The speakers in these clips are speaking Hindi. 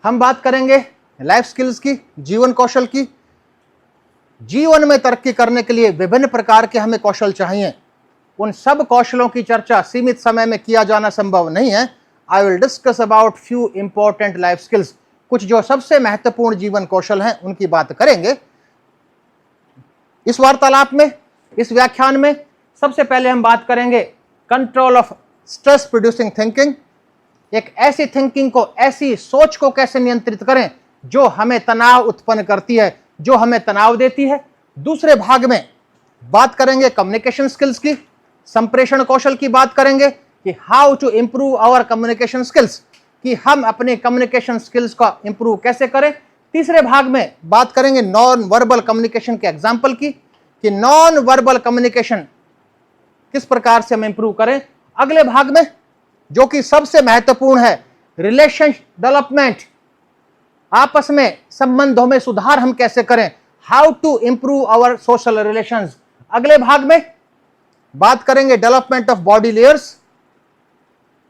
हम बात करेंगे लाइफ स्किल्स की, जीवन कौशल की। जीवन में तरक्की करने के लिए विभिन्न प्रकार के हमें कौशल चाहिए। उन सब कौशलों की चर्चा सीमित समय में किया जाना संभव नहीं है। I will discuss about few important life skills. कुछ जो सबसे महत्वपूर्ण जीवन कौशल हैं उनकी बात करेंगे इस वार्तालाप में, इस व्याख्यान में। सबसे पहले हम बात करेंगे control of stress producing thinking. एक ऐसी थिंकिंग को, ऐसी सोच को कैसे नियंत्रित करें जो हमें तनाव उत्पन्न करती है, जो हमें तनाव देती है। दूसरे भाग में बात करेंगे कम्युनिकेशन स्किल्स की, संप्रेषण कौशल की बात करेंगे कि how to improve our communication skills, कि हम अपने कम्युनिकेशन स्किल्स का इंप्रूव कैसे करें। तीसरे भाग में बात करेंगे नॉन वर्बल कम्युनिकेशन के एग्जाम्पल की, कि नॉन वर्बल कम्युनिकेशन किस प्रकार से हम इंप्रूव करें। अगले भाग में जो कि सबसे महत्वपूर्ण है, रिलेशन डेवलपमेंट, आपस में संबंधों में सुधार हम कैसे करें, how to improve our social relations. अगले भाग में बात करेंगे development of body layers.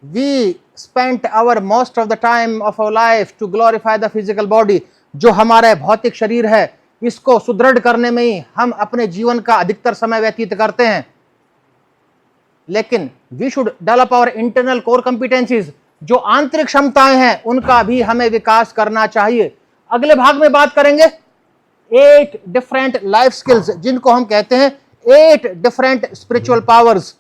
We spent our most of the time of our life to glorify the physical body. जो हमारा भौतिक शरीर है, इसको सुदृढ़ करने में ही हम अपने जीवन का अधिकतर समय व्यतीत करते हैं। लेकिन we should develop our internal core competencies. जो आंतरिक क्षमताएं हैं उनका भी हमें विकास करना चाहिए। अगले भाग में बात करेंगे 8 डिफरेंट लाइफ स्किल्स, जिनको हम कहते हैं 8 डिफरेंट स्पिरिचुअल पावर्स।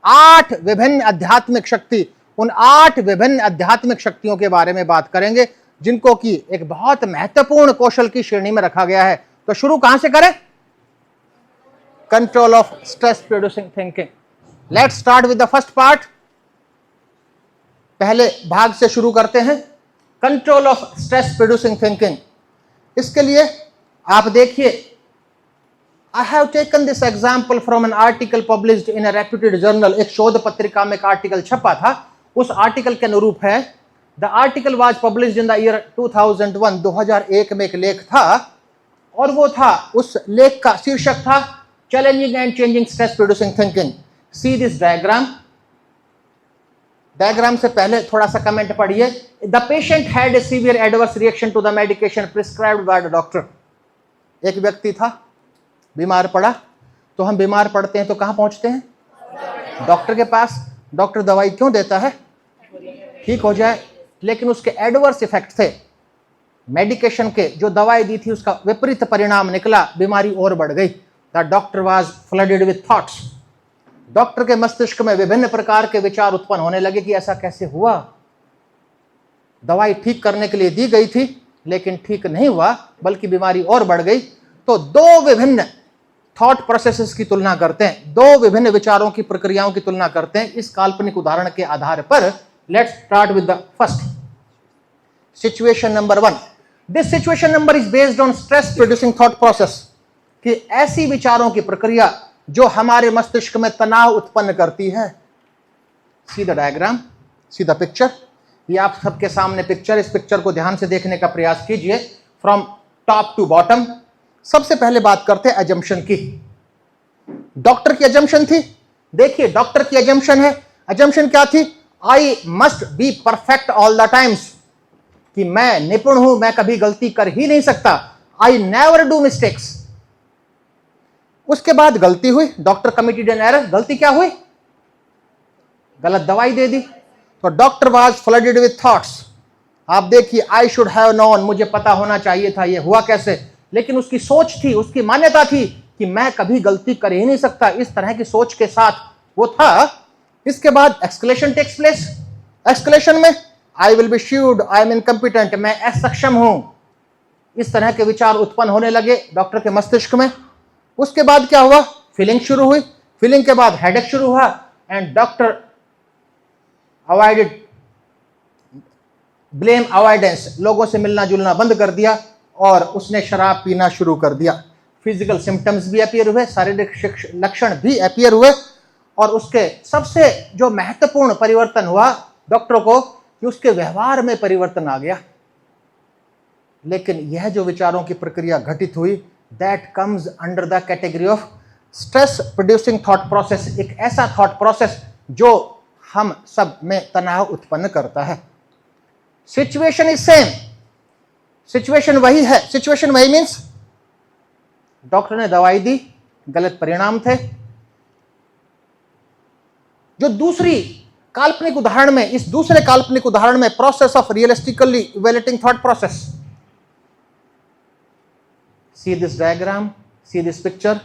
8 विभिन्न आध्यात्मिक शक्ति। उन 8 विभिन्न आध्यात्मिक शक्तियों के बारे में बात करेंगे जिनको कि एक बहुत महत्वपूर्ण कौशल की श्रेणी में रखा गया है। तो शुरू कहां से करें? Control of stress producing thinking. Let's start with the first part. पहले भाग से शुरू करते हैं, control of stress producing thinking. इसके लिए आप देखिए, I have taken this example from an article published in a reputed journal. एक शोध पत्रिका में एक आर्टिकल छपा था। उस आर्टिकल के अनुरूप है, the article was published in the year 2001। 2001 में एक लेख था और वो था, उस लेख का शीर्षक था challenging and changing stress producing thinking. See this diagram. Diagram से पहले थोड़ा सा कमेंट पढ़िए। The patient had a severe adverse reaction to the medication prescribed by the doctor. एक व्यक्ति था, बीमार पड़ा। तो हम बीमार पड़ते हैं तो कहां पहुंचते हैं? डॉक्टर के पास। डॉक्टर दवाई क्यों देता है? ठीक हो जाए। लेकिन उसके एडवर्स इफेक्ट थे मेडिकेशन के। जो दवाई दी थी उसका विपरीत परिणाम निकला, बीमारी और बढ़ गई। The doctor was flooded with thoughts. Doctor के मस्तिष्क में विभिन्न प्रकार के विचार उत्पन्न होने लगे कि ऐसा कैसे हुआ। दवाई ठीक करने के लिए दी गई थी लेकिन ठीक नहीं हुआ, बल्कि बीमारी और बढ़ गई। तो 2 विभिन्न थॉट प्रोसेसेस की तुलना करते हैं, 2 विभिन्न विचारों की प्रक्रियाओं की तुलना करते हैं इस काल्पनिक उदाहरण के आधार पर। Let's start with the first situation number 1। This situation number is based on stress producing thought process, कि ऐसी विचारों की प्रक्रिया जो हमारे मस्तिष्क में तनाव उत्पन्न करती है। See the diagram, see the picture. ये आप सबके सामने पिक्चर, इस पिक्चर को ध्यान से देखने का प्रयास कीजिए फ्रॉम टॉप टू बॉटम। सबसे पहले बात करते हैं एजम्पशन की। डॉक्टर की एजम्पशन थी। देखिए, डॉक्टर की एजम्पशन है। एजम्पशन क्या थी? I must be perfect all the times, कि मैं निपुण हूं, मैं कभी गलती कर ही नहीं सकता। I never do mistakes. उसके बाद गलती हुई, डॉक्टर कमिटेड एन एरर। गलती क्या हुई? गलत दवाई दे दी। तो doctor was flooded with thoughts. आप देखिए, आई शुड हैव नोन, मुझे पता होना चाहिए था। ये हुआ कैसे? लेकिन उसकी सोच थी, उसकी मान्यता थी कि मैं कभी गलती कर ही नहीं सकता। इस तरह की सोच के साथ वो था। इसके बाद एक्सक्लेशन टेक्स प्लेस। एक्सक्लेशन में I will be shied, I am incompetent, मैं असक्षम हूं। इस तरह के विचार उत्पन्न होने लगे डॉक्टर के मस्तिष्क में। उसके बाद क्या हुआ? फीलिंग शुरू हुई। फीलिंग के बाद हेडेक शुरू हुआ and doctor avoided blame avoidance, लोगों से मिलना जुलना बंद कर दिया और उसने शराब पीना शुरू कर दिया। फिजिकल सिम्टम्स भी अपीयर हुए, शारीरिक लक्षण भी अपीयर हुए। और उसके सबसे जो महत्वपूर्ण परिवर्तन हुआ डॉक्टर को, कि उसके व्यवहार में परिवर्तन आ गया। लेकिन यह जो विचारों की प्रक्रिया घटित हुई, that comes under the category of stress producing thought process. एक ऐसा थॉट प्रोसेस जो हम सब में तनाव उत्पन्न करता है। सिचुएशन इज सेम, सिचुएशन वही है। सिचुएशन वही मीन्स डॉक्टर ने दवाई दी, गलत परिणाम थे। जो दूसरी काल्पनिक उदाहरण में, इस दूसरे काल्पनिक उदाहरण में process of realistically evaluating thought process, see this diagram, see this picture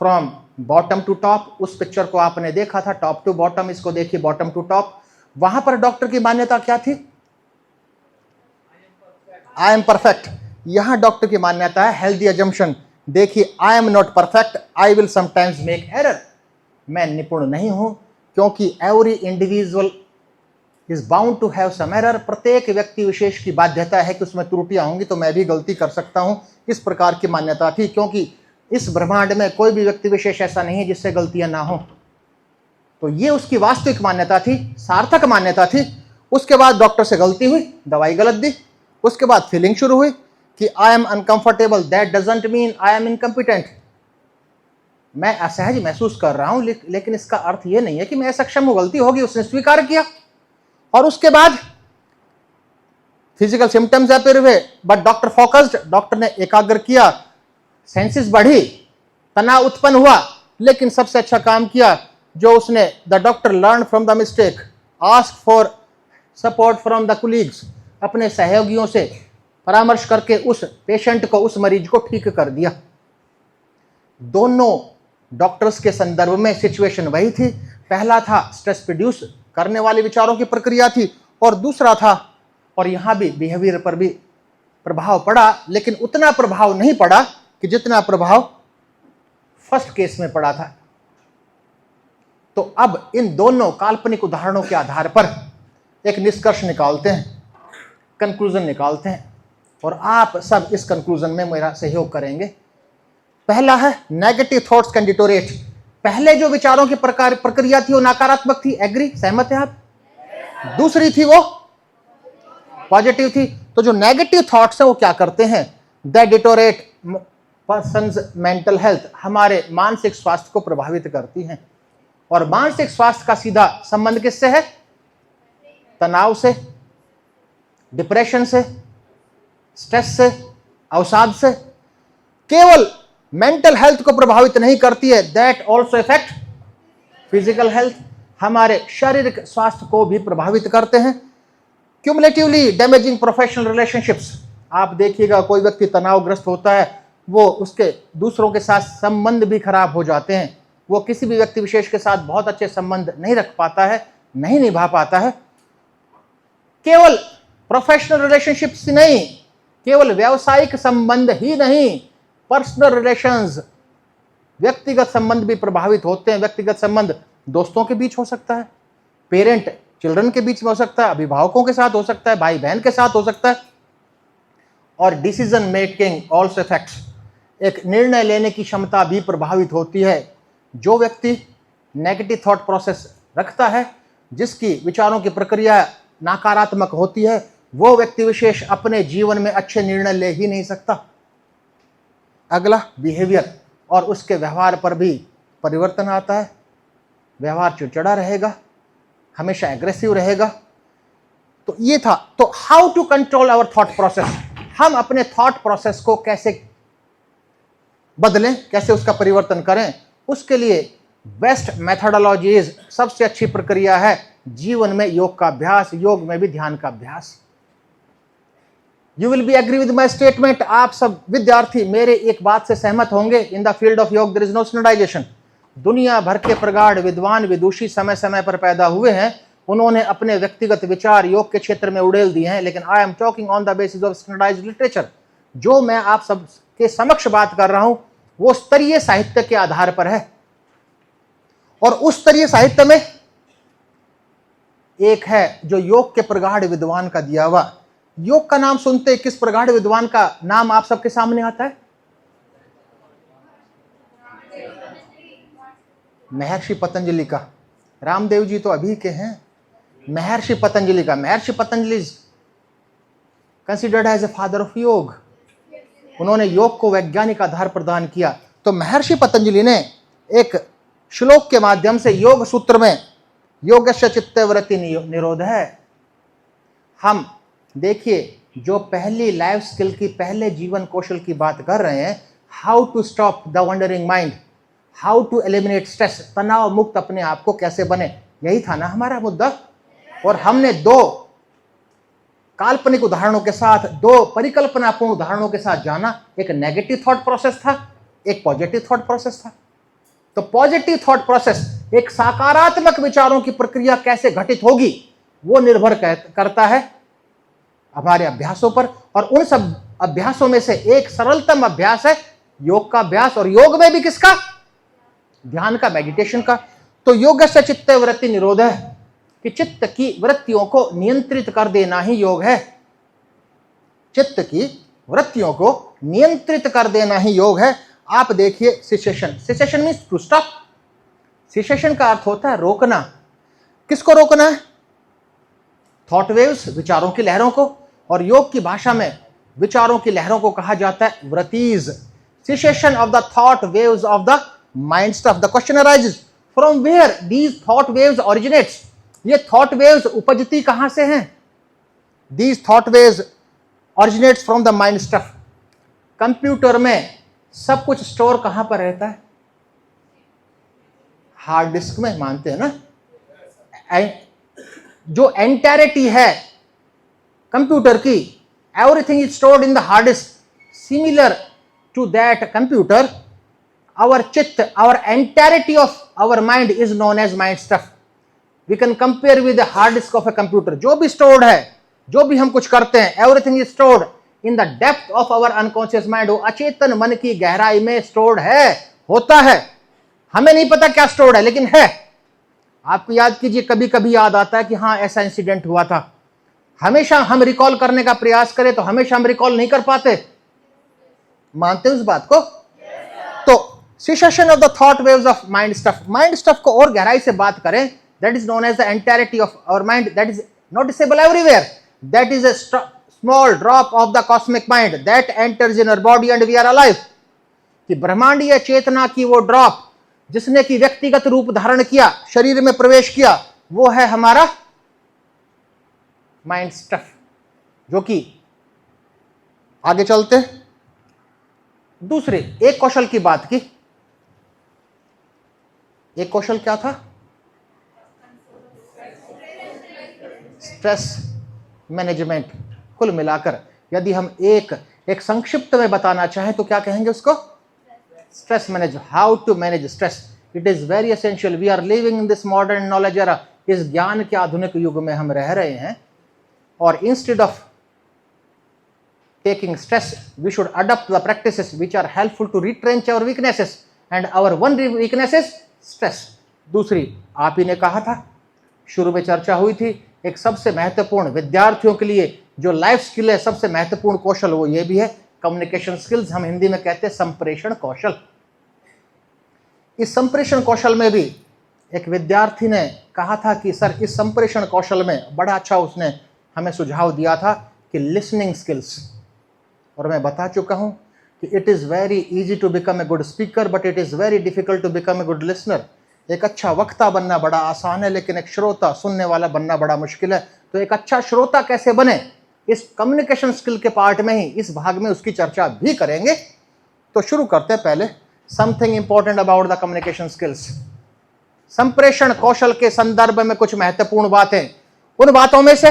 from bottom to top. उस पिक्चर को आपने देखा था टॉप टू बॉटम, इसको देखिए बॉटम टू टॉप। वहां पर डॉक्टर की मान्यता क्या थी? I am perfect. यहां डॉक्टर की मान्यता है हेल्दी अजम्पशन। देखिए, I am not perfect, I will sometimes make error. मैं निपुण नहीं हूं क्योंकि every individual is bound to have some error. प्रत्येक व्यक्ति विशेष की बाध्यता है कि उसमें त्रुटियां होंगी, तो मैं भी गलती कर सकता हूं। इस प्रकार की मान्यता थी, क्योंकि इस ब्रह्मांड में कोई भी व्यक्ति विशेष ऐसा नहीं है जिससे गलतियां ना हो। तो ये उसकी वास्तविक मान्यता थी, सार्थक मान्यता थी। उसके बाद डॉक्टर से गलती हुई, दवाई गलत दी। उसके बाद फीलिंग शुरू हुई कि I am uncomfortable, that doesn't mean I am incompetent. मैं असहज महसूस कर रहा हूं, लेकिन इसका अर्थ यह नहीं है कि मैं असक्षम हूं, गलती होगी। उसने स्वीकार किया। और उसके बाद फिजिकल सिम्टम्स अपीयर हुए, बट डॉक्टर फोकस्ड, डॉक्टर ने एकाग्र किया, सेंसेस बढ़ी, तनाव उत्पन्न हुआ। लेकिन सबसे अच्छा काम किया जो उसने, the doctor learn from the mistake, ask for support from the colleagues. अपने सहयोगियों से परामर्श करके उस पेशेंट को, उस मरीज को ठीक कर दिया। दोनों डॉक्टर्स के संदर्भ में सिचुएशन वही थी। पहला था स्ट्रेस प्रोड्यूस करने वाले विचारों की प्रक्रिया थी, और दूसरा था, और यहां भी बिहेवियर पर भी प्रभाव पड़ा, लेकिन उतना प्रभाव नहीं पड़ा कि जितना प्रभाव फर्स्ट केस में पड़ा था। तो अब इन दोनों काल्पनिक उदाहरणों के आधार पर एक निष्कर्ष निकालते हैं, कंक्लूजन निकालते हैं, और आप सब इस कंक्लूजन में मेरा सहयोग करेंगे। पहला है नेगेटिव थॉट्स कैन डिटोरेट। पहले जो विचारों की प्रक्रिया थी वो नकारात्मक थी, एग्री, सहमत हैं आप? दूसरी थी वो पॉजिटिव थी। तो जो नेगेटिव थॉट्स हैं वो क्या करते हैं? दे डिटोरेट पर्सन्स मेंटल हेल्थ, हमारे मानसिक स्वास्थ्य को प्रभावित करती हैं। और मानसिक स्वास्थ्य का सीधा संबंध किससे है? तनाव से, डिप्रेशन से, स्ट्रेस से, अवसाद से। केवल मेंटल हेल्थ को प्रभावित नहीं करती है, that also effect physical health, हमारे शारीरिक स्वास्थ्य को भी प्रभावित करते हैं। Cumulatively damaging professional relationships. आप देखिएगा, कोई व्यक्ति तनावग्रस्त होता है, वो उसके दूसरों के साथ संबंध भी खराब हो जाते हैं। वो किसी भी व्यक्ति विशेष के साथ बहुत अच्छे संबंध नहीं रख पाता है, नहीं निभा पाता है। केवल प्रोफेशनल रिलेशनशिप्स नहीं, केवल व्यावसायिक संबंध ही नहीं, पर्सनल रिलेशंस, व्यक्तिगत संबंध भी प्रभावित होते हैं। व्यक्तिगत संबंध दोस्तों के बीच हो सकता है, पेरेंट चिल्ड्रन के बीच में हो सकता है, अभिभावकों के साथ हो सकता है, भाई बहन के साथ हो सकता है। और डिसीजन मेकिंग ऑल्सो इफेक्ट्स, एक निर्णय लेने की क्षमता भी प्रभावित होती है। जो व्यक्ति नेगेटिव थॉट प्रोसेस रखता है, जिसकी विचारों की प्रक्रिया नकारात्मक होती है, वो व्यक्ति विशेष अपने जीवन में अच्छे निर्णय ले ही नहीं सकता। अगला बिहेवियर, और उसके व्यवहार पर भी परिवर्तन आता है। व्यवहार चिड़चिड़ा रहेगा, हमेशा एग्रेसिव रहेगा। तो ये था। तो how to control our thought process, हम अपने थॉट प्रोसेस को कैसे बदलें, कैसे उसका परिवर्तन करें। उसके लिए बेस्ट मेथोडोलॉजीज, सबसे अच्छी प्रक्रिया है जीवन में योग का अभ्यास, योग में भी ध्यान का अभ्यास। You will be agree with my statement, आप सब विद्यार्थी मेरे एक बात से सहमत होंगे, in the field of yoga there is no standardization. दुनिया भर के प्रगाढ़ विद्वान विदुषी समय समय पर पैदा हुए हैं, उन्होंने अपने व्यक्तिगत विचार योग के क्षेत्र में उड़ेल दिए हैं, लेकिन I am talking on the basis of standardized literature. जो मैं आप सब के समक्ष बात कर रहा हूं वो स्तरीय साहित्य के आधार पर है। और उस स्तरीय साहित्य में एक है जो योग के प्रगाढ़ विद्वान का दिया हुआ। योग का नाम सुनते किस प्रगाढ़ विद्वान का नाम आप सबके सामने आता है? महर्षि पतंजलि का। रामदेव जी तो अभी के हैं। महर्षि पतंजलि का, Maharishi Patanjali considered as a father of yoga. उन्होंने योग को वैज्ञानिक आधार प्रदान किया। तो महर्षि पतंजलि ने एक श्लोक के माध्यम से योग सूत्र में योगस्य चित्तवृत्ति निरोध है, हम देखिए, जो पहली लाइफ स्किल की, पहले जीवन कौशल की बात कर रहे हैं, how to stop the wandering mind, how to eliminate stress, तनाव मुक्त अपने आप को कैसे बने, यही था ना हमारा मुद्दा। और हमने दो काल्पनिक उदाहरणों के साथ, दो परिकल्पनापूर्ण उदाहरणों के साथ जाना। एक नेगेटिव थॉट प्रोसेस था, एक पॉजिटिव थॉट प्रोसेस था। तो पॉजिटिव थॉट प्रोसेस, एक सकारात्मक विचारों की प्रक्रिया कैसे घटित होगी, वो निर्भर करता है हमारे अभ्यासों पर। और उन सब अभ्यासों में से एक सरलतम अभ्यास है योग का अभ्यास। और योग में भी किसका? ध्यान का, मेडिटेशन का। तो योग से चित्त वृत्ति निरोध है कि चित्त की वृत्तियों को नियंत्रित कर देना ही योग है। चित्त की वृत्तियों को नियंत्रित कर देना ही योग है। आप देखिए cessation, cessation means to stop. Cessation का अर्थ होता है रोकना। किसको रोकना है? थॉट वेव्स, विचारों की लहरों को। और योग की भाषा में विचारों की लहरों को कहा जाता है वृत्तिज। Cessation of the thought waves of the mind stuff. The question arises, from where these thought waves originates. ये थॉट वेव्स उपजती कहां से हैं? These thought waves originates from the mind stuff. Computer में सब कुछ स्टोर कहां पर रहता है? हार्ड डिस्क में, मानते हैं ना? जो एंटायरिटी है कंप्यूटर की, everything is stored in the hard disk. Similar to that computer, our चित्त, our entirety of our mind is known as mind stuff. We can compare with the hard disk of a computer. जो भी stored है, जो भी हम कुछ करते हैं, everything is stored in the depth of our unconscious mind. वो अचेतन मन की गहराई में stored है, होता है। हमें नहीं पता क्या stored है, लेकिन है। आपको याद कीजिए, कभी कभी याद आता है कि हाँ ऐसा इंसिडेंट हुआ था। हमेशा हम रिकॉल करने का प्रयास करें तो हमेशा हम रिकॉल नहीं कर पाते। मानते हैं उस बात को? तो cessation of the thought waves of mind stuff. Mind stuff को और गहराई से बात करें, that is known as the entirety of our mind, that is noticeable everywhere. That is a small drop of the cosmic mind that enters in our body and we are alive. कि ब्रह्मांडीय चेतना की वो ड्रॉप जिसने की व्यक्तिगत रूप धारण किया, शरीर में प्रवेश किया, वो है हमारा माइंड स्टफ। जो कि आगे चलते दूसरे एक कौशल की बात की। एक कौशल क्या था? Stress management. कुल मिलाकर यदि हम एक संक्षिप्त में बताना चाहें तो क्या कहेंगे उसको? Stress manage, how to manage stress. It is very essential. We are living in this modern knowledge era. इस ज्ञान के आधुनिक युग में हम रह रहे हैं, और instead of taking stress, we should adopt the practices which are helpful to retrench our weaknesses, and our one weakness is stress. दूसरी, आप ही ने कहा था, शुरू में चर्चा हुई थी, एक सबसे महत्वपूर्ण विद्यार्थियों के लिए जो लाइफ स्किल है, सबसे महत्वपूर्ण कौशल वो ये भी है, कम्युनिकेशन स्किल्स। हम हिंदी में कहते हैं संप्रेषण कौशल। इस संप्रेषण कौशल में भी एक विद्यार्थी ने कहा था कि सर, इस संप्रेषण कौशल में बड़ा अच्छा उसने हमें सुझाव दिया था कि लिसनिंग स्किल्स। और मैं बता चुका हूं कि it is very easy to become a good speaker, but it is very difficult to become a good listener. एक अच्छा वक्ता बनना बड़ा आसान है, लेकिन एक श्रोता, सुनने वाला बनना बड़ा मुश्किल है। तो एक अच्छा श्रोता कैसे बने, इस कम्युनिकेशन स्किल के पार्ट में ही, इस भाग में उसकी चर्चा भी करेंगे। तो शुरू करते हैं पहले something important about the communication skills. संप्रेषण कौशल के संदर्भ में कुछ महत्वपूर्ण बातें। उन बातों में से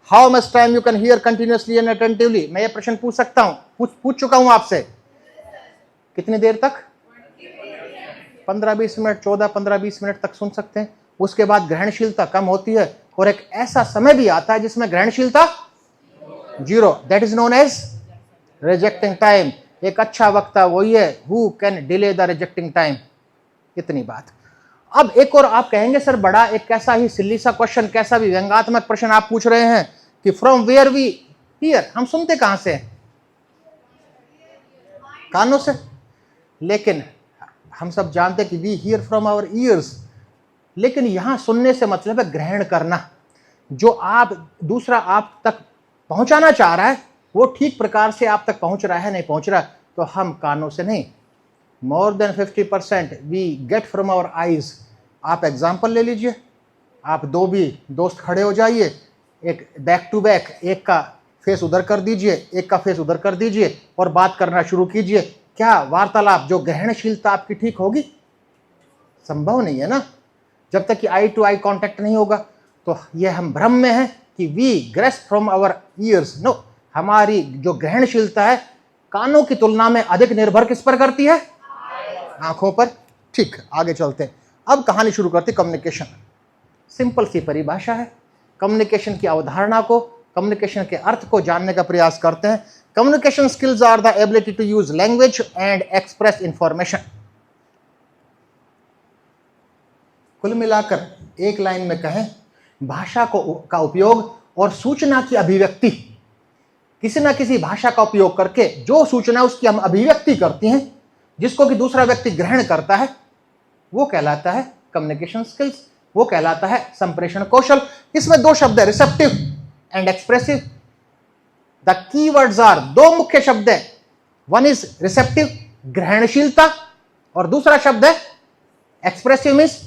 how much time you can hear continuously and attentively. मैं ये प्रश्न पूछ सकता हूं, पूछ चुका हूं आपसे। कितनी देर तक? 15-20 मिनट, 14-15-20 मिनट तक सुन सकते हैं। उसके बाद ग्रहणशीलता कम होती है, और एक ऐसा समय भी आता है जिसमें ग्रहणशीलता zero. That is known as rejecting time. एक अच्छा वक्ता वही है who can delay the rejecting time. इतनी बात। अब एक और आप कहेंगे सर, बड़ा एक कैसा ही सिल्ली सा क्वेश्चन, कैसा भी व्यंग्यात्मक प्रश्न आप पूछ रहे हैं कि फ्रॉम वेयर वी हियर। हम सुनते कहां से? कानों से। लेकिन हम सब जानते कि we hear from our ears. लेकिन यहां सुनने से मतलब है ग्रहण करना। जो आप दूसरा आप तक पहुंचाना चाह रहा है वो ठीक प्रकार से आप तक पहुंच रहा है, नहीं पहुंच रहा, तो हम कानों से नहीं। More than 50% we get from our eyes. आप एग्जाम्पल ले लीजिए, आप दो भी दोस्त खड़े हो जाइए, एक बैक टू बैक, एक का फेस उधर कर दीजिए, एक का फेस उधर कर दीजिए और बात करना शुरू कीजिए। क्या वार्तालाप, जो ग्रहणशीलता आपकी ठीक होगी? संभव नहीं है ना, जब तक कि आई टू आई कांटेक्ट नहीं होगा। तो ये हम भ्रम में हैं कि we grasp from our ears. No, हमारी जो ग्रहणशीलता है कानों की तुलना में अधिक निर्भर किस पर करती है? आंखों पर। ठीक, आगे चलते हैं। अब कहानी शुरू करते। कम्युनिकेशन सिंपल सी परिभाषा है। कम्युनिकेशन की अवधारणा को, कम्युनिकेशन के अर्थ को जानने का प्रयास करते हैं। Communication skills are the ability to use language and express information. कुल मिलाकर एक लाइन में कहें, भाषा का उपयोग और सूचना की अभिव्यक्ति, किसी ना किसी भाषा का उपयोग करके जो सूचना उसकी हम अभिव्यक्ति करती हैं, जिसको कि दूसरा व्यक्ति ग्रहण करता है, वो कहलाता है कम्युनिकेशन स्किल्स, वो कहलाता है संप्रेषण कौशल। इसमें दो शब्द है, receptive and expressive. The keywords are, दो मुख्य शब्द है, वन इज रिसेप्टिव ग्रहणशीलता और दूसरा शब्द है एक्सप्रेसिव मींस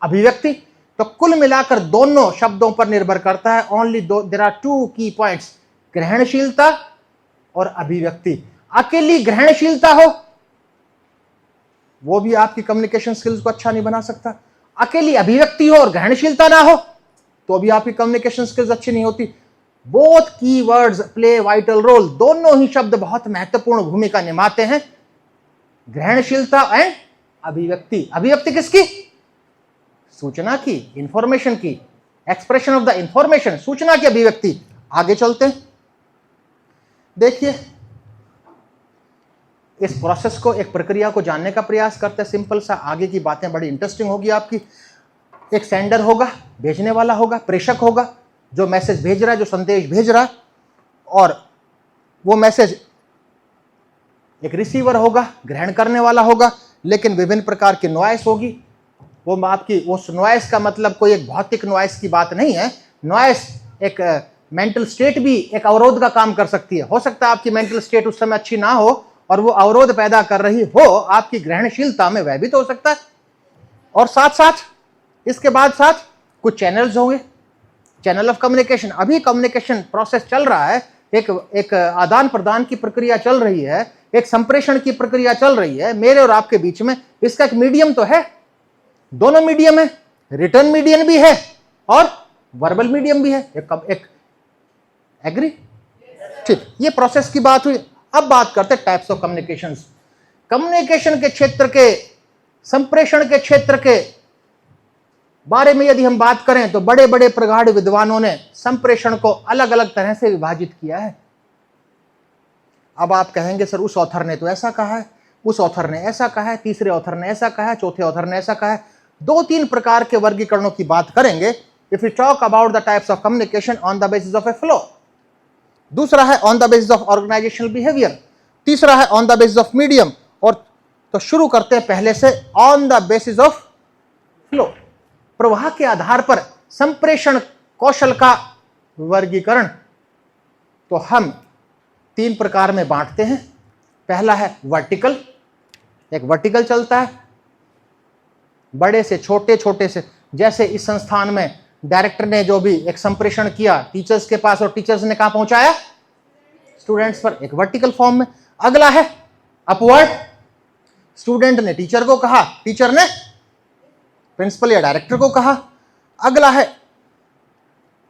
अभिव्यक्ति। तो कुल मिलाकर दोनों शब्दों पर निर्भर करता है। ओनली देयर आर टू की पॉइंट्स, ग्रहणशीलता और अभिव्यक्ति। अकेली ग्रहणशीलता हो वो भी आपकी कम्युनिकेशन स्किल्स को अच्छा नहीं बना सकता। अकेली अभिव्यक्ति हो और ग्रहणशीलता ना हो तो भी आपकी कम्युनिकेशन स्किल्स अच्छी नहीं होती। Both keywords play vital role. दोनों ही शब्द बहुत महत्वपूर्ण भूमिका निभाते हैं, ग्रहणशीलता एंड अभिव्यक्ति। अभिव्यक्ति किसकी? सूचना की, इंफॉर्मेशन की। एक्सप्रेशन ऑफ द इंफॉर्मेशन, सूचना की अभिव्यक्ति। आगे चलते हैं। देखिए, इस प्रोसेस को, एक प्रक्रिया को जानने का प्रयास करते हैं। सिंपल सा, आगे की बातें बड़ी इंटरेस्टिंग होगी आपकी। एक सेंडर होगा, भेजने वाला होगा, प्रेषक होगा जो मैसेज भेज रहा है, जो संदेश भेज रहा है, और वो मैसेज एक रिसीवर होगा, ग्रहण करने वाला होगा। लेकिन विभिन्न प्रकार की नॉइस होगी। वो आपकी, उस नॉइस का मतलब कोई एक भौतिक नॉइस की बात नहीं है। नॉइस एक मेंटल स्टेट भी एक अवरोध का काम कर सकती है। हो सकता है आपकी मेंटल स्टेट उस समय अच्छी ना हो और वो अवरोध पैदा कर रही हो आपकी ग्रहणशीलता में, वह भी तो हो सकता है। और साथ साथ इसके बाद साथ कुछ चैनल्स होंगे, चैनल ऑफ कम्युनिकेशन। अभी कम्युनिकेशन प्रोसेस चल रहा है, एक आदान प्रदान की प्रक्रिया चल रही है, एक संप्रेषण की प्रक्रिया चल रही है मेरे और आपके बीच में। इसका एक मीडियम तो है, दोनों मीडियम है, रिटर्न मीडियम भी है और वर्बल मीडियम भी है। एक एग्री? ठीक, ये प्रोसेस की बात हुई। अब बात करते हैं टाइप्स ऑफ कम्युनिकेशंस। कम्युनिकेशन के क्षेत्र के, संप्रेषण के क्षेत्र के बारे में यदि हम बात करें तो बड़े बड़े प्रगाढ़ विद्वानों ने संप्रेषण को अलग अलग तरह से विभाजित किया है। अब आप कहेंगे सर उस ऑथर ने तो ऐसा कहा है, उस ऑथर ने ऐसा कहा है, तीसरे ऑथर ने ऐसा कहा है, चौथे ऑथर ने ऐसा कहा है। दो तीन प्रकार के वर्गीकरणों की बात करेंगे। If you talk about the types of communication on the basis of a flow, दूसरा है on the basis of organizational behaviour, तीसरा है on the basis of medium. और तो शुरू करते हैं पहले से, on the basis of flow. प्रवाह के आधार पर संप्रेषण कौशल का वर्गीकरण तो हम तीन प्रकार में बांटते हैं। पहला है वर्टिकल, एक वर्टिकल चलता है, बड़े से छोटे, छोटे से, जैसे इस संस्थान में डायरेक्टर ने जो भी एक संप्रेषण किया टीचर्स के पास और टीचर्स ने कहां पहुंचाया? स्टूडेंट्स पर, एक वर्टिकल फॉर्म में। अगला है अपवर्ड, स्टूडेंट ने टीचर को कहा, टीचर ने प्रिंसिपल या डायरेक्टर को कहा। अगला है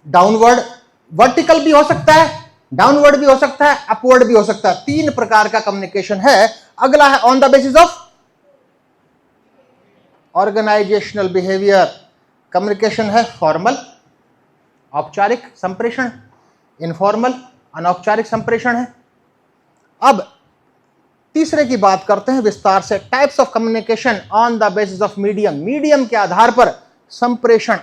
डाउनवर्ड, वर्टिकल भी हो सकता है, डाउनवर्ड भी हो सकता है, अपवर्ड भी हो सकता है। तीन प्रकार का कम्युनिकेशन है। अगला है on the basis of organizational behaviour. Communication है फॉर्मल, औपचारिक संप्रेषण, इनफॉर्मल अनौपचारिक संप्रेषण है। अब तीसरे की बात करते हैं विस्तार से, types of communication on the basis of medium. Medium के आधार पर संप्रेषण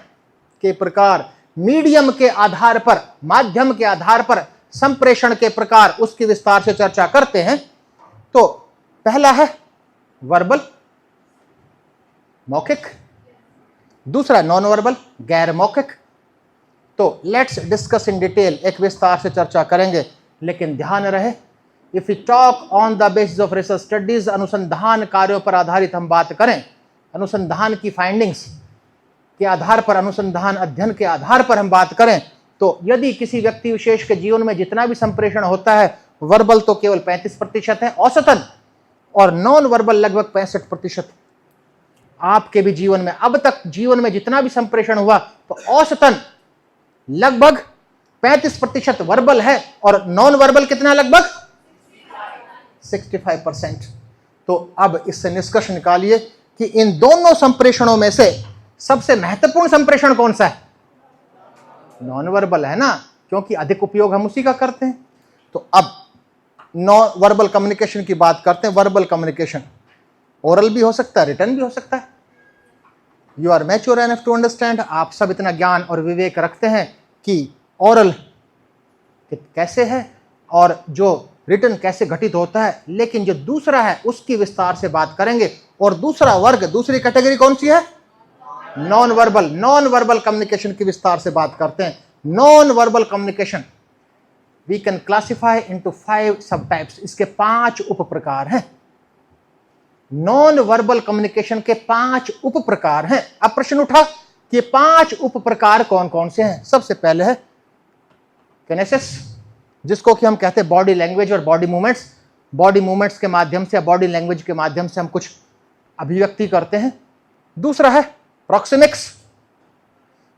के प्रकार, मीडियम के आधार पर, माध्यम के आधार पर संप्रेषण के प्रकार, उसकी विस्तार से चर्चा करते हैं। तो पहला है वर्बल, मौखिक, दूसरा नॉन वर्बल, गैर मौखिक। तो लेट्स डिस्कस इन डिटेल, एक विस्तार से चर्चा करेंगे। लेकिन ध्यान रहे, if you talk on the basis of research studies, अनुसंधान कार्यों पर आधारित हम बात करें, अनुसंधान की फाइंडिंग्स के आधार पर, अनुसंधान अध्ययन के आधार पर हम बात करें, तो यदि किसी व्यक्ति विशेष के जीवन में जितना भी संप्रेषण होता है, वर्बल तो केवल 35% है औसतन, और नॉन वर्बल लगभग 65%। आपके भी जीवन में अब तक जीवन में जितना भी संप्रेषण हुआ तो औसतन लगभग 35% वर्बल है, और नॉन वर्बल कितना, लगभग 65%। तो अब इससे निष्कर्ष निकालिए कि इन दोनों संप्रेषणों में से सबसे महत्वपूर्ण संप्रेषण कौन सा है? नॉन वर्बल है ना, क्योंकि अधिक उपयोग हम उसी का करते हैं। तो अब नॉन वर्बल कम्युनिकेशन की बात करते हैं। वर्बल कम्युनिकेशन ओरल भी हो सकता है, रिटर्न भी हो सकता है। You are mature enough to understand, आप सब इतना ज्ञान और विवेक रखते हैं कि ओरल कैसे है और जो रिटर्न कैसे घटित होता है, लेकिन जो दूसरा है उसकी विस्तार से बात करेंगे। और दूसरा वर्ग, दूसरी कैटेगरी कौन सी है? Non verbal. Non verbal communication की विस्तार से बात करते हैं। Non verbal communication we can classify into 5 sub types. इसके 5 उप प्रकार हैं। नॉन वर्बल कम्युनिकेशन के 5 उप प्रकार हैं। अब प्रश्न उठा कि 5 उप प्रकार कौन कौन से हैं? सबसे पहले है किनेसिस, जिसको कि हम कहते हैं बॉडी लैंग्वेज और बॉडी मूवमेंट्स। बॉडी मूवमेंट्स के माध्यम से या बॉडी लैंग्वेज के माध्यम से हम कुछ अभिव्यक्ति करते हैं। दूसरा है प्रॉक्सिमिक्स,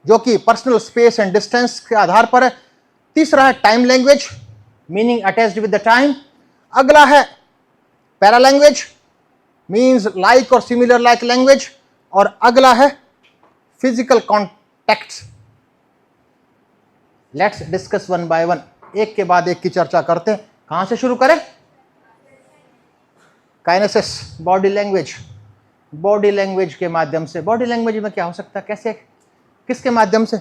जो कि पर्सनल स्पेस एंड डिस्टेंस के आधार पर है। तीसरा है time language, meaning attached with the time. अगला है पैरा लैंग्वेज, मीन्स लाइक और सिमिलर लाइक लैंग्वेज। और अगला है physical contacts. Let's discuss one by one, एक के बाद एक की चर्चा करते हैं। कहां से शुरू करें? Kinesis, body language. Body language के माध्यम से, बॉडी लैंग्वेज में क्या हो सकता है, कैसे, किसके माध्यम से?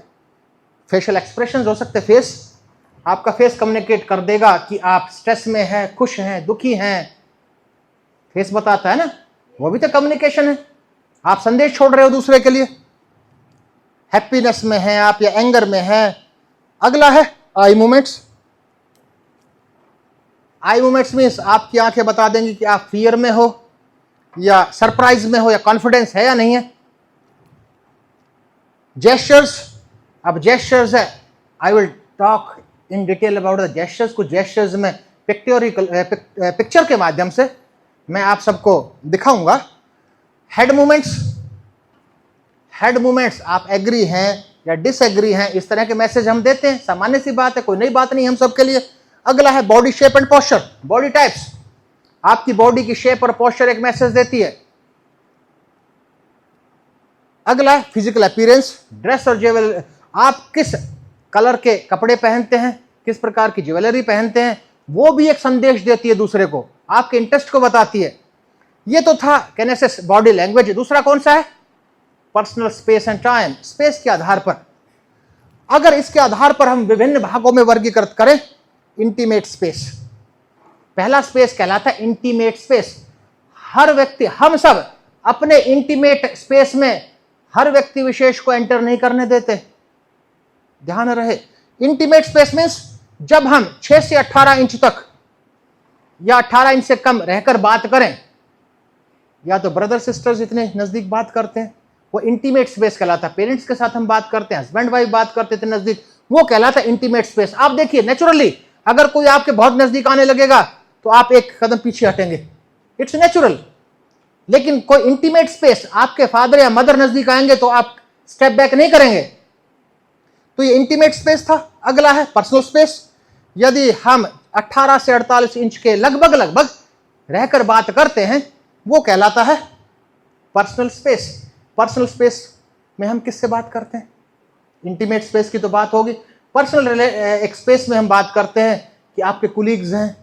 फेशियल एक्सप्रेशंस हो सकते हैं। फेस, आपका फेस कम्युनिकेट कर देगा कि आप स्ट्रेस में हैं, खुश हैं, दुखी हैं। फेस बताता है ना, वो भी तो कम्युनिकेशन है। आप संदेश छोड़ रहे हो दूसरे के लिए, हैप्पीनेस में हैं आप या एंगर में हैं। अगला है eye movements. Eye movements means आपकी आंखें बता देंगी कि आप फियर में हो या सरप्राइज में हो या कॉन्फिडेंस है या नहीं है। जेस्चर्स, अब जेस्चर्स है, I will talk in detail about the gestures. कुछ जेस्चर्स में पिक्चर के माध्यम से मैं आप सबको दिखाऊंगा। हेड मूवमेंट्स, हेड मूवमेंट्स, आप एग्री हैं या डिसएग्री हैं, इस तरह के मैसेज हम देते हैं। सामान्य सी बात है, कोई नई बात नहीं हम सबके लिए। अगला है body shape and posture, body types. आपकी बॉडी की शेप और पोस्चर एक मैसेज देती है। अगला है फिजिकल अपीयरेंस, ड्रेस और ज्वेलरी, आप किस कलर के कपड़े पहनते हैं, किस प्रकार की ज्वेलरी पहनते हैं, वो भी एक संदेश देती है दूसरे को, आपके इंटरेस्ट को बताती है। ये तो था किनेसिस, बॉडी लैंग्वेज। दूसरा कौन सा है? Personal space and time. Space के आधार पर, अगर इसके आधार पर हम विभिन्न भागों में वर्गीकृत करें, इंटीमेट स्पेस, पहला स्पेस कहलाता है इंटीमेट स्पेस। हर व्यक्ति, हम सब अपने इंटीमेट स्पेस में हर व्यक्ति विशेष को एंटर नहीं करने देते, ध्यान रहे। इंटीमेट स्पेस मींस जब हम 6 से 18 इंच तक या 18 इंच से कम रहकर बात करें, या तो ब्रदर सिस्टर्स इतने नजदीक बात करते हैं, वो इंटीमेट स्पेस कहलाता है। पेरेंट्स के साथ हम बात करते हैं, हस्बैंड वाइफ बात करते थे नजदीक, वो कहलाता है इंटीमेट स्पेस। आप देखिए नेचुरली, अगर कोई आपके बहुत नजदीक आने लगेगा तो आप एक कदम पीछे हटेंगे, इट्स नेचुरल। लेकिन कोई इंटीमेट स्पेस, आपके फादर या मदर नजदीक आएंगे तो आप स्टेप बैक नहीं करेंगे। तो ये इंटीमेट स्पेस था। अगला है पर्सनल स्पेस। यदि हम 18 से 48 इंच के लगभग लगभग रहकर बात करते हैं, वो कहलाता है पर्सनल स्पेस। पर्सनल स्पेस में हम किससे बात करते हैं? इंटीमेट स्पेस की तो बात होगी। पर्सनल एक स्पेस में हम बात करते हैं कि आपके कुलीग्स हैं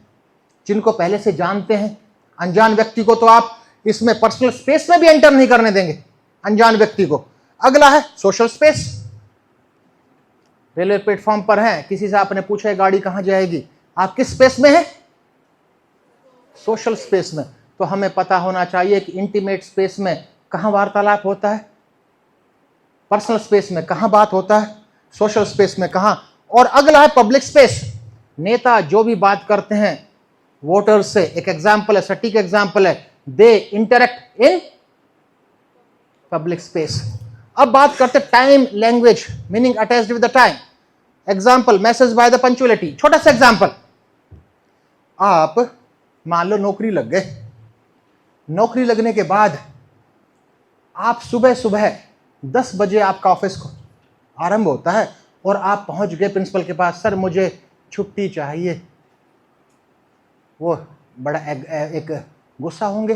जिनको पहले से जानते हैं। अनजान व्यक्ति को तो आप इसमें पर्सनल स्पेस में भी एंटर नहीं करने देंगे, अनजान व्यक्ति को। अगला है सोशल स्पेस। रेलवे प्लेटफॉर्म पर हैं, किसी से आपने पूछा है गाड़ी कहां जाएगी, आप किस स्पेस में हैं? सोशल स्पेस में। तो हमें पता होना चाहिए कि इंटीमेट स्पेस में कहां वार्तालाप होता है, पर्सनल स्पेस में कहां बात होता है, सोशल स्पेस में कहां। और अगला है पब्लिक स्पेस। नेता जो भी बात करते हैं वोटर्स से, एक एग्जाम्पल है, सटीक एग्जाम्पल है, they interact in public space. अब बात करते time language, meaning attached with the time. Example, message by the punctuality. छोटा सा एग्जाम्पल, आप मान लो नौकरी लग गए, नौकरी लगने के बाद आप सुबह सुबह 10 बजे आपका ऑफिस को आरंभ होता है और आप पहुंच गए प्रिंसिपल के पास, सर मुझे छुट्टी चाहिए। वो बड़ा एक गुस्सा होंगे,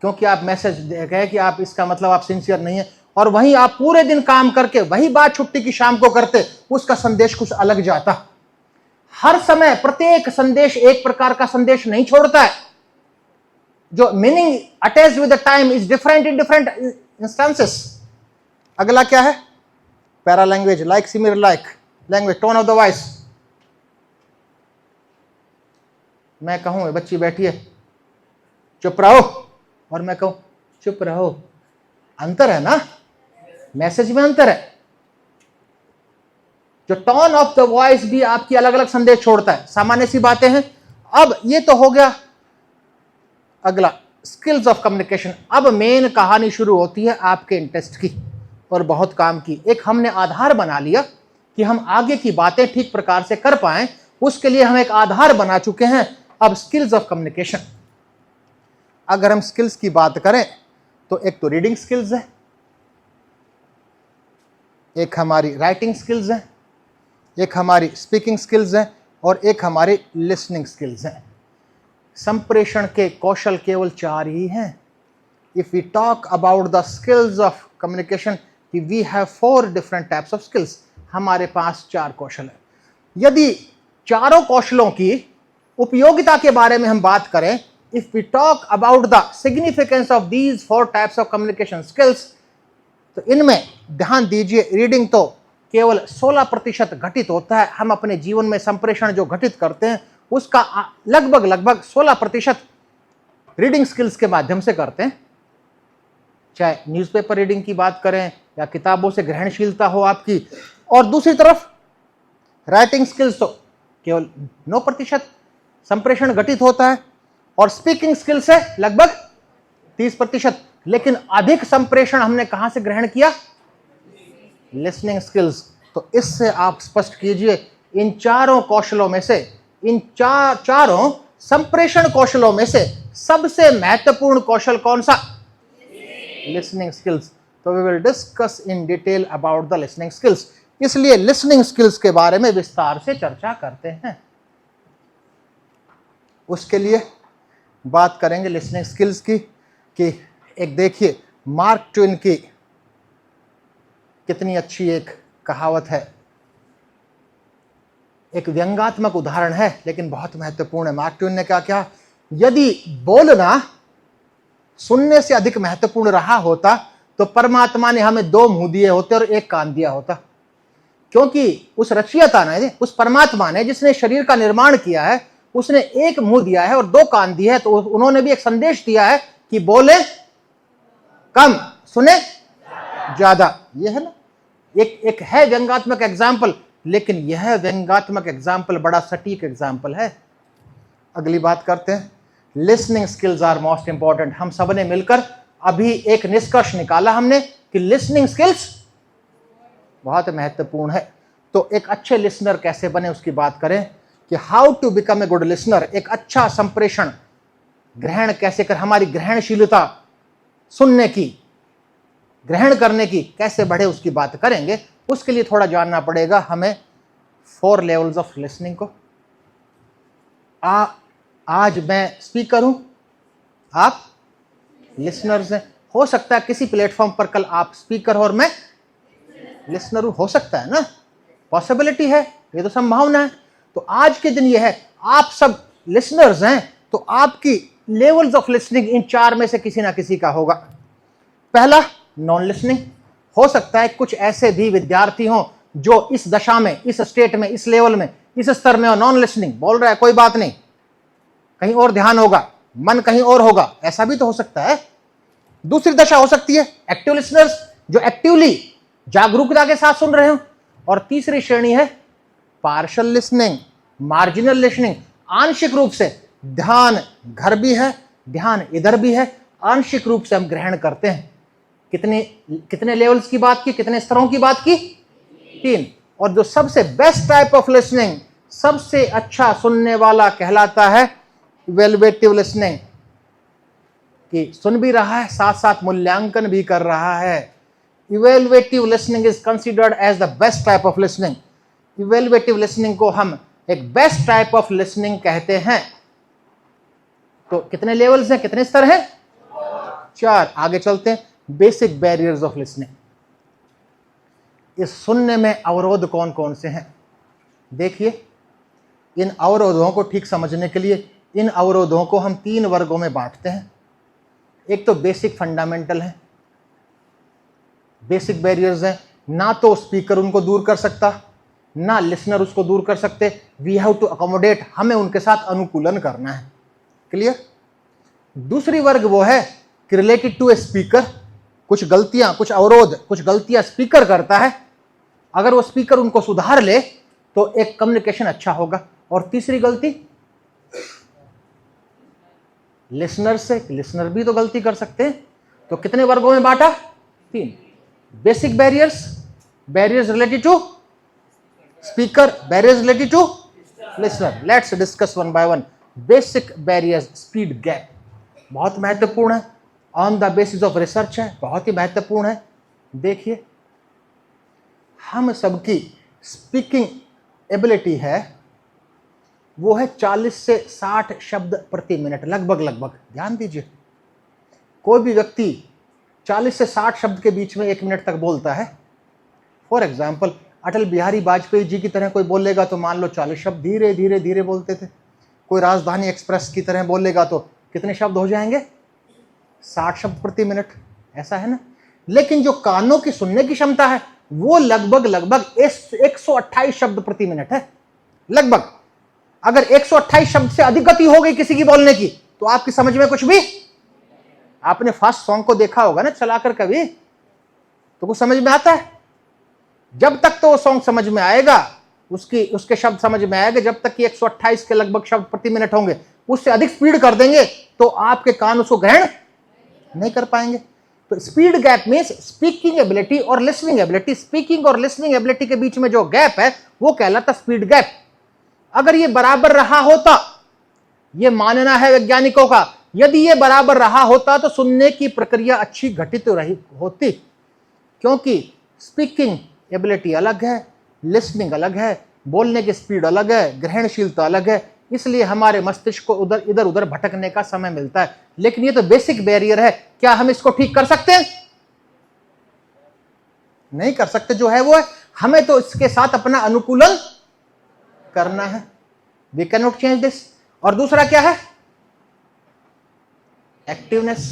क्योंकि आप मैसेज गए कि आप, इसका मतलब आप सिंसियर नहीं है, और वहीं आप पूरे दिन काम करके वही बात छुट्टी की शाम को करते, उसका संदेश कुछ अलग जाता। हर समय प्रत्येक संदेश एक प्रकार का संदेश नहीं छोड़ता है। जो meaning attached with the time is different in different instances. अगला क्या है? Para language, like, similar like language, tone of the voice. मैं कहूं बच्ची बैठी है, चुप रहो, और मैं कहूं चुप रहो, अंतर है ना, मैसेज में अंतर है। जो टोन ऑफ द वॉइस भी आपकी अलग अलग संदेश छोड़ता है। सामान्य सी बातें हैं। अब ये तो हो गया। अगला, स्किल्स ऑफ कम्युनिकेशन। अब मेन कहानी शुरू होती है आपके इंटरेस्ट की और बहुत काम की। एक हमने आधार बना लिया कि हम आगे की बातें ठीक प्रकार से कर पाएं, उसके लिए हम एक आधार बना चुके हैं। अब स्किल्स ऑफ कम्युनिकेशन, अगर हम स्किल्स की बात करें तो एक तो रीडिंग स्किल्स है, एक हमारी राइटिंग स्किल्स है, एक हमारी स्पीकिंग स्किल्स है, और एक हमारी लिसनिंग स्किल्स है। संप्रेषण के कौशल केवल 4 ही हैं। If we talk about the skills of communication, we have 4 different types of skills. हमारे पास 4 कौशल है। यदि चारों कौशलों की उपयोगिता के बारे में हम बात करें, if we talk about the significance of these 4 types of communication skills, तो इनमें ध्यान दीजिए, रीडिंग तो केवल 16% घटित होता है। हम अपने जीवन में संप्रेषण जो घटित करते हैं उसका लगभग 16% रीडिंग स्किल्स के माध्यम से करते हैं। चाहे न्यूज़पेपर रीडिंग की बात करें या किताबों से ग्रहणशीलता हो आपकी, और दूसरी तरफ राइटिंग स्किल्स तो केवल 9% संप्रेषण घटित होता है, और स्पीकिंग स्किल्स से लगभग 30%। लेकिन अधिक संप्रेषण हमने कहां से ग्रहण किया? Listening skills. तो इससे आप स्पष्ट कीजिए, इन चारों कौशलों में से, इन चारों संप्रेषण कौशलों में से सबसे महत्वपूर्ण कौशल कौन सा? Listening skills. तो we will discuss in detail about the listening skills. इसलिए लिसनिंग स्किल्स के बारे में विस्तार से चर्चा करते हैं। उसके लिए बात करेंगे लिसनिंग स्किल्स की, कि एक देखिए मार्क ट्वेन की कितनी अच्छी एक कहावत है, एक व्यंग्यात्मक उदाहरण है लेकिन बहुत महत्वपूर्ण है। मार्क ट्वेन ने क्या कहा? यदि बोलना सुनने से अधिक महत्वपूर्ण रहा होता तो परमात्मा ने हमें 2 मुंह दिए होते और 1 कान दिया होता। क्योंकि उस रचयिता ने, उस परमात्मा ने जिसने शरीर का निर्माण किया है, उसने 1 मुंह दिया है और 2 कान दिए हैं। तो उन्होंने भी एक संदेश दिया है कि बोले कम, सुने ज्यादा। यह है ना, एक है व्यंग्यात्मक एग्जाम्पल, लेकिन यह व्यंग्यात्मक एग्जाम्पल बड़ा सटीक एग्जाम्पल है। अगली बात करते हैं, listening skills are most important. हम सब ने मिलकर अभी एक निष्कर्ष निकाला हमने कि लिसनिंग स्किल्स बहुत महत्वपूर्ण है। तो एक अच्छे लिसनर कैसे बने उसकी बात करें कि how to become a good listener. एक अच्छा संप्रेषण ग्रहण कैसे कर, हमारी ग्रहणशीलता सुनने की, ग्रहण करने की कैसे बढ़े, उसकी बात करेंगे। उसके लिए थोड़ा जानना पड़ेगा हमें 4 लेवल्स ऑफ लिसनिंग को। आज मैं स्पीकर हूं, आप लिसनर्स हैं। हो सकता है किसी प्लेटफॉर्म पर कल आप स्पीकर हो और मैं लिसनर हूं, हो सकता है ना, पॉसिबिलिटी है, ये तो संभावना है। तो आज के दिन ये है, आप सब लिसनर्स हैं, तो आपकी लेवल्स ऑफ लिसनिंग इन 4 में से किसी ना किसी का होगा। पहला, नॉन लिसनिंग। हो सकता है कुछ ऐसे भी विद्यार्थी हों जो इस दशा में, इस स्टेट में, इस लेवल में, इस स्तर में हो, नॉन लिसनिंग बोल रहा है, कोई बात नहीं, कहीं और ध्यान होगा, मन कहीं और होगा, ऐसा भी तो हो सकता है। दूसरी दशा हो सकती है एक्टिव लिसनर्स, जो एक्टिवली जागरूकता के साथ सुन रहे हो। और तीसरी श्रेणी है पार्शियल लिसनिंग, मार्जिनल लिसनिंग, आंशिक रूप से ध्यान घर भी है, ध्यान इधर भी है, आंशिक रूप से हम ग्रहण करते हैं। कितने लेवल्स की बात की, कितने स्तरों की बात की? 3। और जो सबसे बेस्ट टाइप ऑफ लिसनिंग, सबसे अच्छा सुनने वाला कहलाता है इवेल्युएटिव लिसनिंग, कि सुन भी रहा है साथ साथ मूल्यांकन भी कर रहा है। Evaluative listening is considered as the best type of listening. Evaluative listening को हम एक बेस्ट टाइप ऑफ लिसनिंग कहते हैं। तो कितने लेवल्स हैं, कितने स्तर हैं? 4। आगे चलते हैं। Basic barriers of listening. इस सुनने में अवरोध कौन कौन से हैं? देखिए, इन अवरोधों को ठीक समझने के लिए इन अवरोधों को हम 3 वर्गों में बांटते हैं। एक तो बेसिक फंडामेंटल है, बेसिक बैरियर्स हैं, ना तो स्पीकर उनको दूर कर सकता, ना लिसनर उसको दूर कर सकते। वी हैव टू अकोमोडेट, हमें उनके साथ अनुकूलन करना है। क्लियर? दूसरी वर्ग वो है कि रिलेटेड टू ए स्पीकर, कुछ गलतियां, कुछ अवरोध, कुछ गलतियां स्पीकर करता है, अगर वो स्पीकर उनको सुधार ले तो एक कम्युनिकेशन अच्छा होगा। और तीसरी गलती लिसनर से, लिसनर भी तो गलती कर सकते हैं। तो कितने वर्गों में बांटा? 3। Basic barriers, barriers related to speaker, barriers related to listener. Let's discuss one by one. Basic barriers, speed gap बहुत महत्वपूर्ण है, on the basis of research है, बहुत ही महत्वपूर्ण है। देखिए, हम सबकी स्पीकिंग एबिलिटी है वो है 40 से 60 शब्द प्रति मिनट, लगभग। ध्यान दीजिए, कोई भी व्यक्ति 40 से 60 शब्द के बीच में 1 मिनट तक बोलता है। फॉर एग्जाम्पल, अटल बिहारी वाजपेयी जी की तरह कोई बोलेगा तो मान लो 40 शब्द धीरे धीरे धीरे बोलते थे। कोई राजधानी एक्सप्रेस की तरह बोलेगा तो कितने शब्द हो जाएंगे? 60 शब्द प्रति मिनट, ऐसा है ना। लेकिन जो कानों की सुनने की क्षमता है वो लगभग 128 शब्द प्रति मिनट है, लगभग। अगर 128 शब्द से अधिक गति हो गई किसी की बोलने की तो आपकी समझ में कुछ भी, आपने फास्ट सॉन्ग को देखा होगा ना चलाकर कभी, तो कुछ समझ में आता है? जब तक तो वो सॉन्ग समझ में आएगा, उसके शब्द समझ में आएगा जब तक कि 128 के लगभग शब्द प्रति मिनट होंगे। उससे अधिक स्पीड कर देंगे तो आपके कान उसको ग्रहण नहीं कर पाएंगे। तो speed gap means speaking ability और लिसनिंग एबिलिटी, स्पीकिंग और लिसनिंग एबिलिटी के बीच में जो गैप है वो कहलाता स्पीड गैप। अगर ये बराबर रहा होता, ये मानना है वैज्ञानिकों का, यदि ये बराबर रहा होता तो सुनने की प्रक्रिया अच्छी घटित रही होती, क्योंकि स्पीकिंग एबिलिटी अलग है, लिसनिंग अलग है, बोलने की स्पीड अलग है, ग्रहणशीलता अलग है, इसलिए हमारे मस्तिष्क को इधर उधर भटकने का समय मिलता है। लेकिन ये तो बेसिक बैरियर है, क्या हम इसको ठीक कर सकते हैं? नहीं कर सकते, जो है वो है, हमें तो इसके साथ अपना अनुकूलन करना है। We can not change this. और दूसरा क्या है? एक्टिवनेस,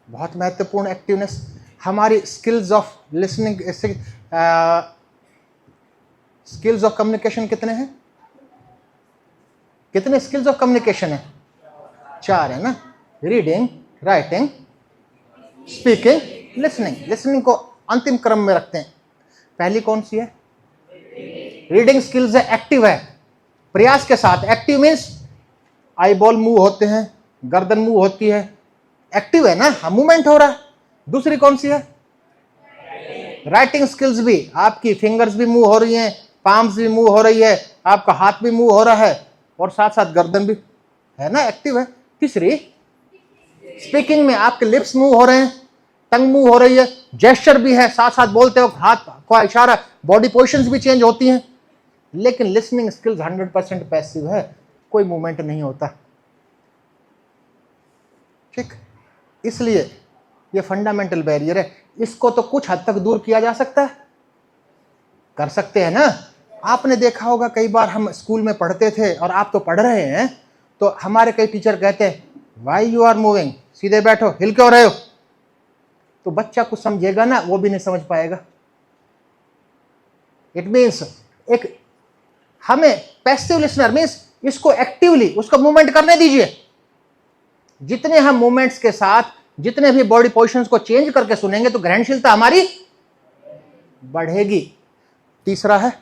बहुत महत्वपूर्ण एक्टिवनेस। हमारी skills of listening, skills of communication कितने हैं? कितने स्किल्स ऑफ कम्युनिकेशन है? 4 है ना। Reading, writing, speaking, listening. Listening को अंतिम क्रम में रखते हैं। पहली कौन सी है? रीडिंग स्किल्स है, एक्टिव है, प्रयास के साथ। Active means eye ball move होते हैं, गर्दन मूव होती है, एक्टिव है ना, मूवमेंट हो रहा है। दूसरी कौन सी है? राइटिंग स्किल्स भी, आपकी फिंगर्स भी मूव हो रही हैं, पाम्स भी मूव हो रही है, आपका हाथ भी मूव हो रहा है और साथ साथ गर्दन भी है ना, एक्टिव है। तीसरी स्पीकिंग में आपके लिप्स मूव हो रहे हैं, टंग मूव हो रही है, जेस्चर भी है, साथ साथ बोलते हो हाथ का इशारा, बॉडी पोजीशंस भी चेंज होती हैं। लेकिन लिसनिंग स्किल्स 100% पैसिव है, कोई मूवमेंट नहीं होता। ठीक, इसलिए ये फंडामेंटल बैरियर है। इसको तो कुछ हद तक दूर किया जा सकता है, कर सकते हैं ना। आपने देखा होगा कई बार हम स्कूल में पढ़ते थे और आप तो पढ़ रहे हैं, तो हमारे कई टीचर कहते हैं व्हाई यू आर मूविंग, सीधे बैठो, हिल क्यों रहे हो? तो बच्चा कुछ समझेगा ना, वो भी नहीं समझ पाएगा। इट मीन्स एक हमें पैसिव लिसनर मीन्स इसको एक्टिवली उसको मूवमेंट करने दीजिए। जितने हम मूवमेंट्स के साथ, जितने भी बॉडी पोजीशंस को चेंज करके सुनेंगे तो ग्रहणशीलता हमारी बढ़ेगी। तीसरा है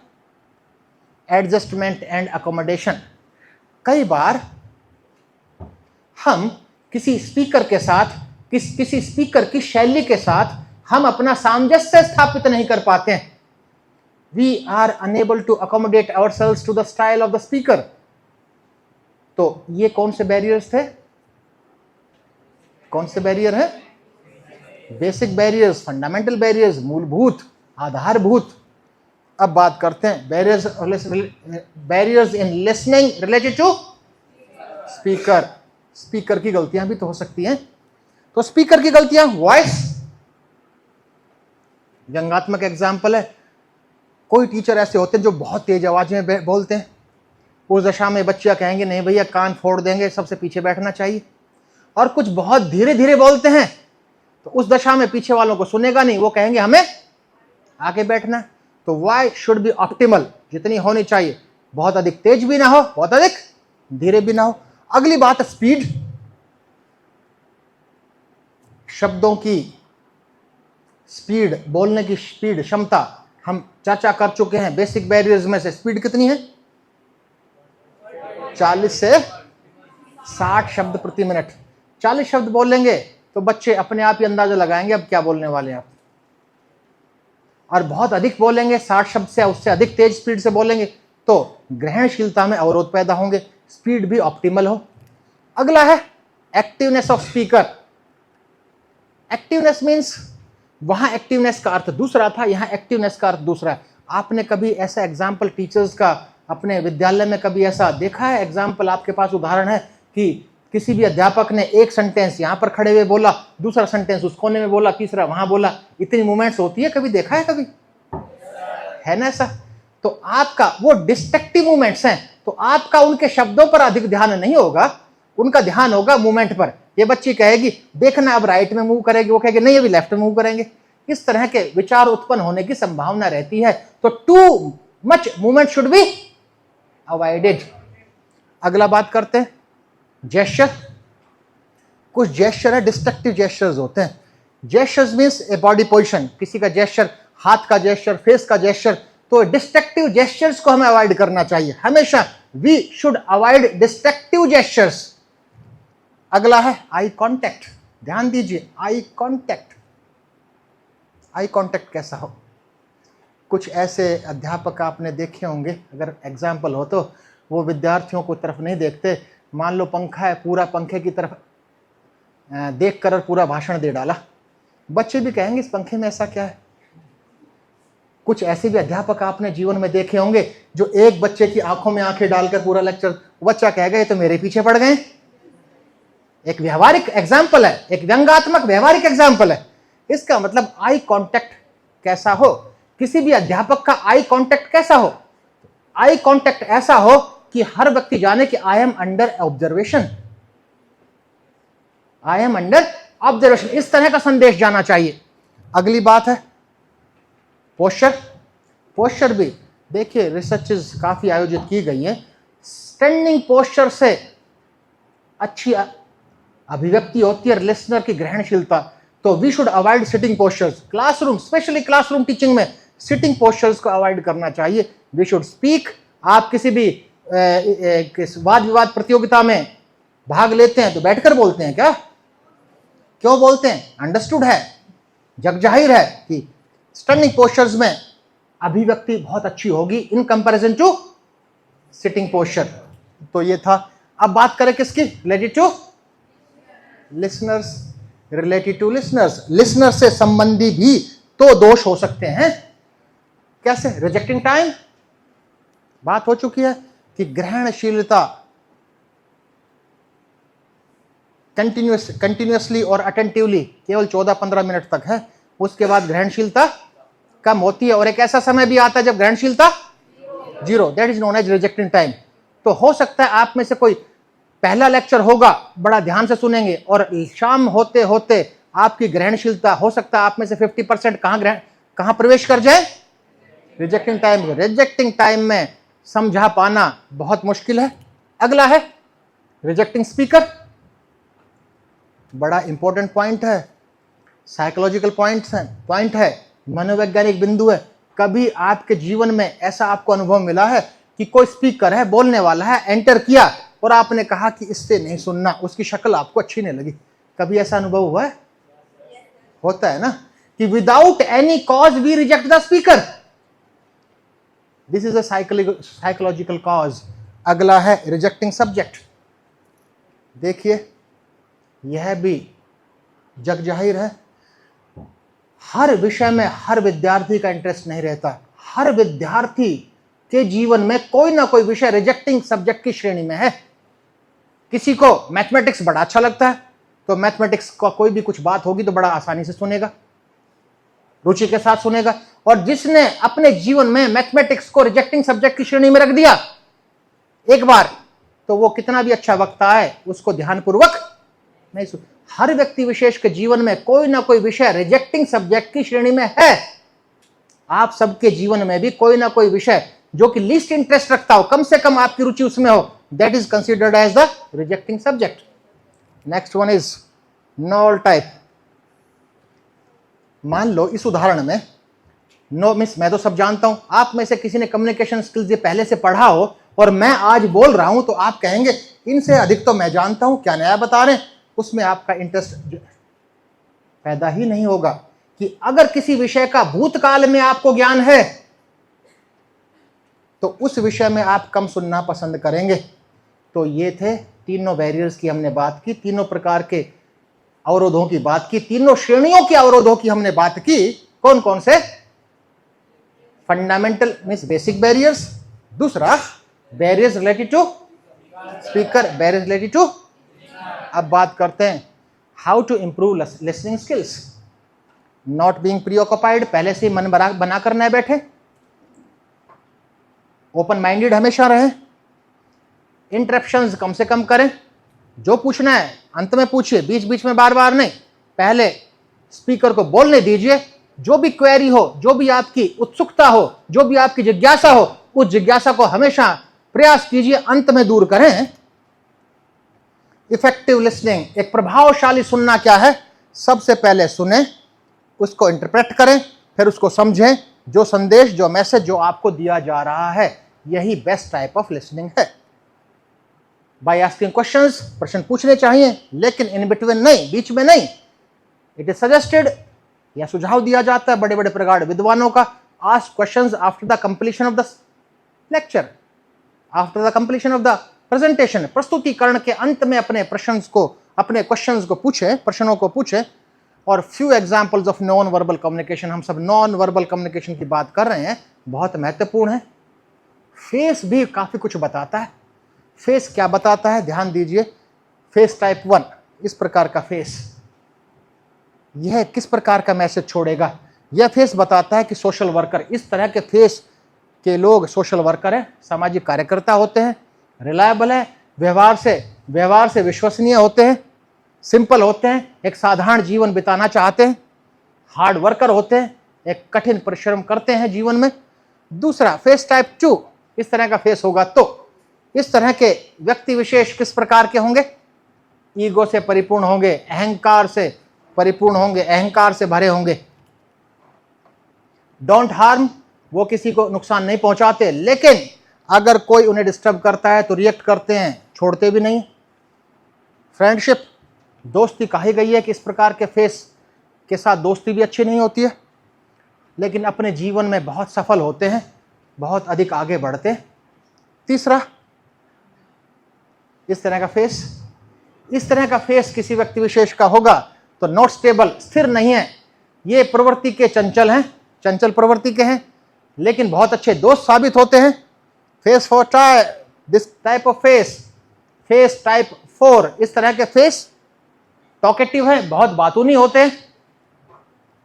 एडजस्टमेंट एंड अकोमोडेशन। कई बार हम किसी स्पीकर के साथ, किसी स्पीकर की शैली के साथ हम अपना सामंजस्य स्थापित नहीं कर पाते हैं। we are unable to accommodate ourselves to the style of the speaker. तो ये कौन से बैरियर्स थे? कौन से बैरियर है? बेसिक बैरियर्स, फंडामेंटल बैरियर्स, मूलभूत, आधारभूत। अब बात करते हैं barriers in listening related to speaker. Speaker की गलतियां भी तो हो सकती हैं। तो स्पीकर की गलतियां, वॉइस, व्यंग्यात्मक एग्जाम्पल है। कोई टीचर ऐसे होते हैं जो बहुत तेज आवाज में बोलते हैं। उस दशा में बच्चियां कहेंगे नहीं भैया कान फोड़ देंगे, सबसे पीछे बैठना चाहिए। और कुछ बहुत धीरे धीरे बोलते हैं, तो उस दशा में पीछे वालों को सुनेगा नहीं, वो कहेंगे हमें आगे बैठना। तो वॉइस शुड बी ऑप्टिमल, जितनी होनी चाहिए, बहुत अधिक तेज भी ना हो, बहुत अधिक धीरे भी ना हो। अगली बात है स्पीड। शब्दों की स्पीड, बोलने की स्पीड, क्षमता हम चर्चा कर चुके हैं। बेसिक बैरियर्स में से स्पीड कितनी है? 40 से 60 शब्द प्रति मिनट। 40 शब्द बोलेंगे तो बच्चे अपने आप ही अंदाजा लगाएंगे अब क्या बोलने वाले हैं आप। और बहुत अधिक बोलेंगे, 60 शब्द से उससे अधिक तेज स्पीड से बोलेंगे तो ग्रहणशीलता में अवरोध पैदा होंगे, स्पीड भी ऑप्टिमल हो। अगला है activeness of speaker. Activeness means, वहां एक्टिवनेस का अर्थ दूसरा था, यहां एक्टिवनेस का अर्थ दूसरा है। आपने कभी ऐसा एग्जाम्पल टीचर्स का अपने विद्यालय में कभी ऐसा देखा है? एग्जाम्पल आपके पास उदाहरण है कि किसी भी अध्यापक ने एक सेंटेंस यहां पर खड़े हुए बोला, दूसरा सेंटेंस उस कोने में बोला, तीसरा वहां बोला, इतनी मूवमेंट्स होती है? कभी देखा है? कभी है ना ऐसा? तो आपका वो डिस्ट्रक्टिव मूवमेंट्स हैं, तो आपका उनके शब्दों पर अधिक ध्यान नहीं होगा, उनका ध्यान होगा मूवमेंट पर। ये बच्ची कहेगी देखना अब राइट में मूव करेगी, वो कहेगी नहीं अभी लेफ्ट में मूव करेंगे। इस तरह के विचार उत्पन्न होने की संभावना रहती है। तो too much movement should be avoided. अगला बात करते हैं जेस्चर। कुछ जेस्चर है डिस्ट्रक्टिव जेस्चर्स होते हैं। Gestures means a body position, किसी का जेस्चर, हाथ का जेस्चर, फेस का जेस्चर। तो डिस्ट्रक्टिव जेस्चर्स को हमें अवॉइड करना चाहिए हमेशा। We should avoid destructive gestures. अगला है आई कांटेक्ट। ध्यान दीजिए, आई कांटेक्ट। आई कांटेक्ट कैसा हो? कुछ ऐसे अध्यापक आपने देखे होंगे, अगर एग्जाम्पल हो तो, वो विद्यार्थियों को तरफ नहीं देखते। मान लो पंखा है, पूरा पंखे की तरफ देख कर पूरा भाषण दे डाला। बच्चे भी कहेंगे इस पंखे में ऐसा क्या है? कुछ ऐसे भी अध्यापक आपने जीवन में देखे होंगे जो एक बच्चे की आंखों में आंखें डालकर पूरा लेक्चर, बच्चा कहेगा ये तो मेरे पीछे पड़ गए। एक व्यवहारिक एग्जाम्पल है, एक व्यंग्यात्मक व्यवहारिक एग्जाम्पल है। इसका मतलब आई कांटेक्ट कैसा हो? किसी भी अध्यापक का आई कांटेक्ट कैसा हो? आई कांटेक्ट ऐसा हो कि हर व्यक्ति जाने कि I am under observation, I am under observation. इस तरह का संदेश जाना चाहिए। अगली बात है पोस्चर। पोस्चर भी देखिए रिसर्चेस काफी आयोजित की गई है। स्टैंडिंग पोस्चर से अच्छी अभिव्यक्ति होती है लिसनर की ग्रहणशीलता। तो we should avoid sitting postures. Classroom, specially classroom teaching में सिटिंग पोस्चर्स को अवॉइड करना चाहिए। We should speak. आप किसी भी वाद विवाद प्रतियोगिता में भाग लेते हैं तो बैठकर बोलते हैं क्या? क्यों बोलते हैं? अंडरस्टूड है, जग जाहिर है कि स्टैंडिंग पोस्चर्स में अभिव्यक्ति बहुत अच्छी होगी in comparison to sitting posture. तो ये था। अब बात करें किसकी? Related to listeners. Related to listeners, listener से संबंधी भी तो दोष हो सकते हैं। कैसे? रिजेक्टिंग टाइम, बात हो चुकी है कि ग्रहणशीलता कंटिन्यूअसली और अटेंटिवली केवल 14-15 मिनट तक है। उसके बाद ग्रहणशीलता कम होती है और एक ऐसा समय भी आता है जब ग्रहणशीलता 0, that is known as rejecting time. तो हो सकता है आप में से कोई पहला लेक्चर होगा, बड़ा ध्यान से सुनेंगे और शाम होते होते आपकी ग्रहणशीलता हो सकता है आप में से 50% कहां प्रवेश कर जाए? Rejecting time. रिजेक्टिंग टाइम में समझा पाना बहुत मुश्किल है। अगला है रिजेक्टिंग स्पीकर। बड़ा इंपॉर्टेंट पॉइंट है, साइकोलॉजिकल पॉइंट है, मनोवैज्ञानिक बिंदु है। कभी आपके जीवन में ऐसा आपको अनुभव मिला है कि कोई स्पीकर है, बोलने वाला है, एंटर किया और आपने कहा कि इससे नहीं सुनना, उसकी शक्ल आपको अच्छी नहीं लगी? कभी ऐसा अनुभव हुआ है? होता है ना कि without any cause we reject the speaker. This is a psychological cause. अगला है रिजेक्टिंग सब्जेक्ट। देखिए यह भी जग जाहिर है, हर विषय में हर विद्यार्थी का इंटरेस्ट नहीं रहता। हर विद्यार्थी के जीवन में कोई ना कोई विषय रिजेक्टिंग सब्जेक्ट की श्रेणी में है। किसी को मैथमेटिक्स बड़ा अच्छा लगता है, तो मैथमेटिक्स का कोई भी कुछ बात होगी तो बड़ा आसानी से सुनेगा, रुचि के साथ सुनेगा। और जिसने अपने जीवन में मैथमेटिक्स को रिजेक्टिंग सब्जेक्ट की श्रेणी में रख दिया एक बार, तो वो कितना भी अच्छा वक्ता है उसको ध्यानपूर्वक नहीं सुन। हर व्यक्ति विशेष के जीवन में कोई ना कोई विषय रिजेक्टिंग सब्जेक्ट की श्रेणी में है। आप सबके जीवन में भी कोई ना कोई विषय जो कि लीस्ट इंटरेस्ट रखता हो, कम से कम आपकी रुचि उसमें हो, that is considered as the rejecting subject. Next one is null type. मान लो इस उदाहरण में नो मिस, मैं तो सब जानता हूं, आप में से किसी ने कम्युनिकेशन स्किल्स ये पहले से पढ़ा हो और मैं आज बोल रहा हूं तो आप कहेंगे इनसे अधिक तो मैं जानता हूं, क्या नया बता रहे हैं। उसमें आपका इंटरेस्ट पैदा ही नहीं होगा। कि अगर किसी विषय का भूतकाल में आपको ज्ञान है तो उस विषय में आप कम सुनना पसंद करेंगे। तो ये थे तीनों बैरियर्स की हमने बात की, तीनों प्रकार के अवरोधों की बात की, तीनों श्रेणियों के अवरोधों की हमने बात की। कौन कौन से? फंडामेंटल मीन्स बेसिक बैरियर्स, दूसरा barriers related to speaker, barriers related to. अब बात करते हैं how to improve listening skills. Not being preoccupied, पहले से ही मन बना कर न बैठे, ओपन माइंडेड हमेशा रहें, इंटरप्शंस कम से कम करें, जो पूछना है अंत में पूछिए, बीच बीच में बार बार नहीं, पहले स्पीकर को बोलने दीजिए। जो भी क्वेरी हो, जो भी आपकी उत्सुकता हो, जो भी आपकी जिज्ञासा हो, उस जिज्ञासा को हमेशा प्रयास कीजिए अंत में दूर करें। इफेक्टिव लिसनिंग, एक प्रभावशाली सुनना क्या है? सबसे पहले सुने, उसको इंटरप्रेट करें, फिर उसको समझें, जो संदेश, जो मैसेज जो आपको दिया जा रहा है, यही बेस्ट टाइप ऑफ लिसनिंग है। बाय आस्किंग क्वेश्चंस, प्रश्न पूछने चाहिए, लेकिन इन बिटवीन नहीं, बीच में नहीं। इट इज सजेस्टेड, या सुझाव दिया जाता है बड़े बड़े प्रगाढ़ विद्वानों का, ask questions after the completion of the lecture, after the completion of the presentation. प्रस्तुतिकरण के अंत में अपने प्रश्नों को, अपने क्वेश्चंस को पूछें, प्रश्नों को पूछें। और few examples of non verbal communication, हम सब नॉन वर्बल कम्युनिकेशन की बात कर रहे हैं, बहुत महत्वपूर्ण है। फेस भी काफी कुछ बताता है। फेस क्या बताता है? ध्यान दीजिए। फेस टाइप 1, इस प्रकार का फेस, यह किस प्रकार का मैसेज छोड़ेगा? यह फेस बताता है कि सोशल वर्कर, इस तरह के फेस के लोग सोशल वर्कर है, सामाजिक कार्यकर्ता होते हैं, रिलायबल है, व्यवहार से विश्वसनीय होते हैं, सिंपल होते हैं, एक साधारण जीवन बिताना चाहते हैं, हार्ड वर्कर होते हैं, एक कठिन परिश्रम करते हैं जीवन में। दूसरा फेस टाइप 2, इस तरह का फेस होगा तो इस तरह के व्यक्ति विशेष किस प्रकार के होंगे? ईगो से परिपूर्ण होंगे, अहंकार से परिपूर्ण होंगे, अहंकार से भरे होंगे। डोंट हार्म, वो किसी को नुकसान नहीं पहुंचाते, लेकिन अगर कोई उन्हें डिस्टर्ब करता है तो रिएक्ट करते हैं, छोड़ते भी नहीं। फ्रेंडशिप, दोस्ती कही गई है कि इस प्रकार के फेस के साथ दोस्ती भी अच्छी नहीं होती है, लेकिन अपने जीवन में बहुत सफल होते हैं, बहुत अधिक आगे बढ़ते हैं। तीसरा, इस तरह का फेस किसी व्यक्ति विशेष का होगा तो नॉट स्टेबल, स्थिर नहीं है, ये प्रवृत्ति के चंचल हैं, चंचल प्रवृत्ति के हैं, लेकिन बहुत अच्छे दोस्त साबित होते हैं। Face for this type of face type 4, इस तरह के फेस टॉकेटिव है, बहुत बातूनी होते हैं,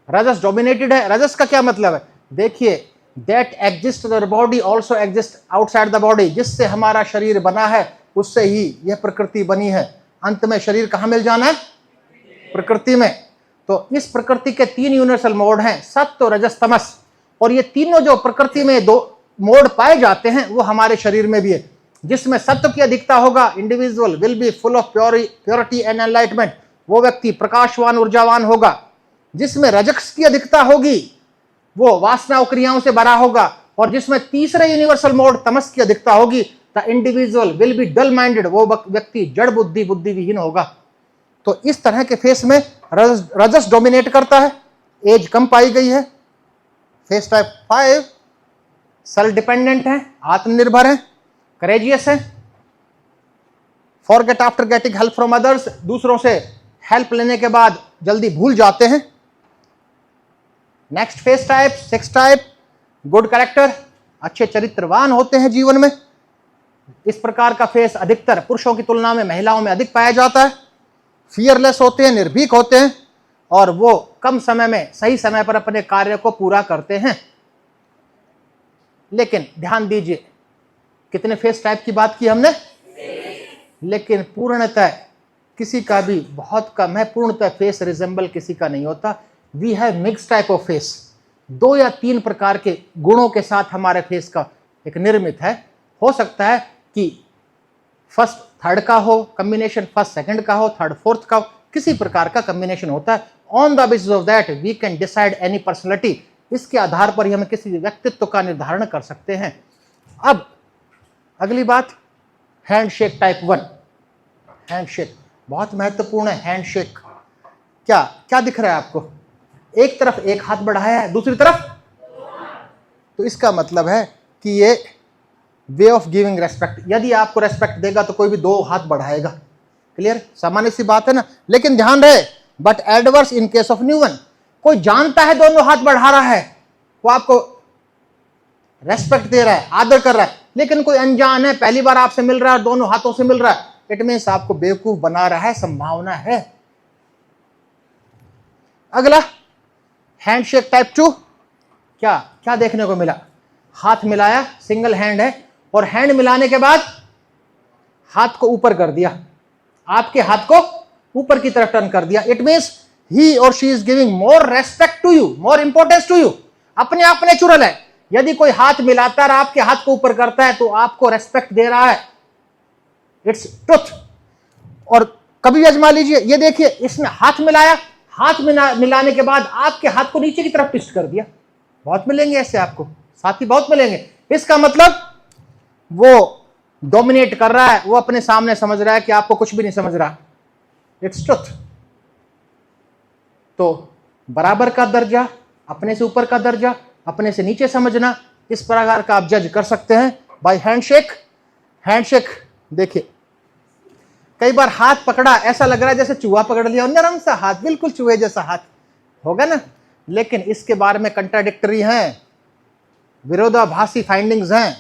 रजस डोमिनेटेड है। रजस का क्या मतलब है? देखिए, that exist the body also exist outside the body, जिससे हमारा शरीर बना है उससे ही यह प्रकृति बनी है। अंत में शरीर कहाँ मिल जाना है? प्रकृति में। तो इस प्रकृति के 3 यूनिवर्सल मोड हैं, सत्व, रजस, तमस, और ये तीनों जो प्रकृति में 2 मोड पाए जाते हैं वो हमारे शरीर में भी है। जिसमें सत्व की अधिकता होगा, individual will B full of purity and enlightenment, वो व्यक्ति प्रकाशवान, ऊर्जावान होगा। जिसमें रजस की अधिकता होगी वो वासना क्रियाओं से भरा होगा, और जिसमें तीसरे यूनिवर्सल मोड तमस की अधिकता होगी, the individual will be dull minded, वो व्यक्ति जड़ बुद्धि विहीन होगा। तो इस तरह के फेस में रजस डोमिनेट करता है, एज कम पाई गई है। फेस टाइप 5, सेल्फ डिपेंडेंट है, आत्मनिर्भर है, करेजियस है, forget after getting help from others, दूसरों से हेल्प लेने के बाद जल्दी भूल जाते हैं। Next face type, sex type, good character, अच्छे चरित्रवान होते हैं जीवन में। इस प्रकार का फेस अधिकतर पुरुषों की तुलना में महिलाओं में अधिक पाया जाता है। फियरलेस होते हैं, निर्भीक होते हैं, और वो कम समय में सही समय पर अपने कार्य को पूरा करते हैं। लेकिन ध्यान दीजिए, कितने फेस टाइप की बात की हमने, लेकिन पूर्णतः किसी का भी बहुत कम है, पूर्णतः फेस रिजेंबल किसी का नहीं होता। We have mix type of face, 2 या 3 प्रकार के गुणों के साथ हमारे फेस का एक निर्मित है। हो सकता है कि फर्स्ट थर्ड का हो कॉम्बिनेशन, फर्स्ट सेकंड का हो, थर्ड फोर्थ का हो, किसी प्रकार का कॉम्बिनेशन होता है। On the basis of that we can decide any personality. इसके आधार पर ही हम किसी व्यक्तित्व का निर्धारण कर सकते हैं। अब अगली बात, हैंडशेक टाइप 1। हैंडशेक बहुत महत्वपूर्ण है। हैंडशेक क्या क्या दिख रहा है आपको? एक तरफ एक हाथ बढ़ाया है, दूसरी तरफ, तो इसका मतलब है कि ये वे ऑफ गिविंग रेस्पेक्ट। यदि आपको रेस्पेक्ट देगा तो कोई भी 2 हाथ बढ़ाएगा। क्लियर, सामान्य सी बात है ना। लेकिन ध्यान रहे, but adverse in case of new one. कोई जानता है दोनों हाथ बढ़ा रहा है, वो आपको रेस्पेक्ट दे रहा है, आदर कर रहा है, लेकिन कोई अनजान है, पहली बार आपसे मिल रहा है और दोनों हाथों से मिल रहा है, इट मीन्स आपको बेवकूफ बना रहा है, संभावना है। अगला हैंडशेक टाइप 2। क्या क्या देखने को मिला? हाथ मिलाया, सिंगल हैंड है, और हैंड मिलाने के बाद हाथ को ऊपर कर दिया, आपके हाथ को ऊपर की तरफ टर्न कर दिया। इट मीन्स ही और she is giving more respect to you, more importance to you. अपने आप नेचुरल है। यदि कोई हाथ मिलाता है आपके हाथ को ऊपर करता है तो आपको रेस्पेक्ट दे रहा है, इट्स ट्रुथ। और कभी आजमा लीजिए, ये देखिए, इसने हाथ मिलाया, हाथ मिलाने के बाद आपके हाथ को नीचे की तरफ ट्विस्ट कर दिया। बहुत मिलेंगे ऐसे आपको, साथी बहुत मिलेंगे। इसका मतलब वो डोमिनेट कर रहा है, वो अपने सामने समझ रहा है कि आपको कुछ भी नहीं समझ रहा। It's truth. तो बराबर का दर्जा, अपने से ऊपर का दर्जा, अपने से नीचे समझना, इस प्रकार का आप जज कर सकते हैं बाय हैंडशेक। हैंडशेक देखिए, कई बार हाथ पकड़ा, ऐसा लग रहा है जैसे चूहा पकड़ लिया, और नरम सा हाथ, बिल्कुल चूहे जैसा हाथ होगा ना। लेकिन इसके बारे में कंट्राडिक्टरी हैं, विरोधाभासी फाइंडिंग्स हैं।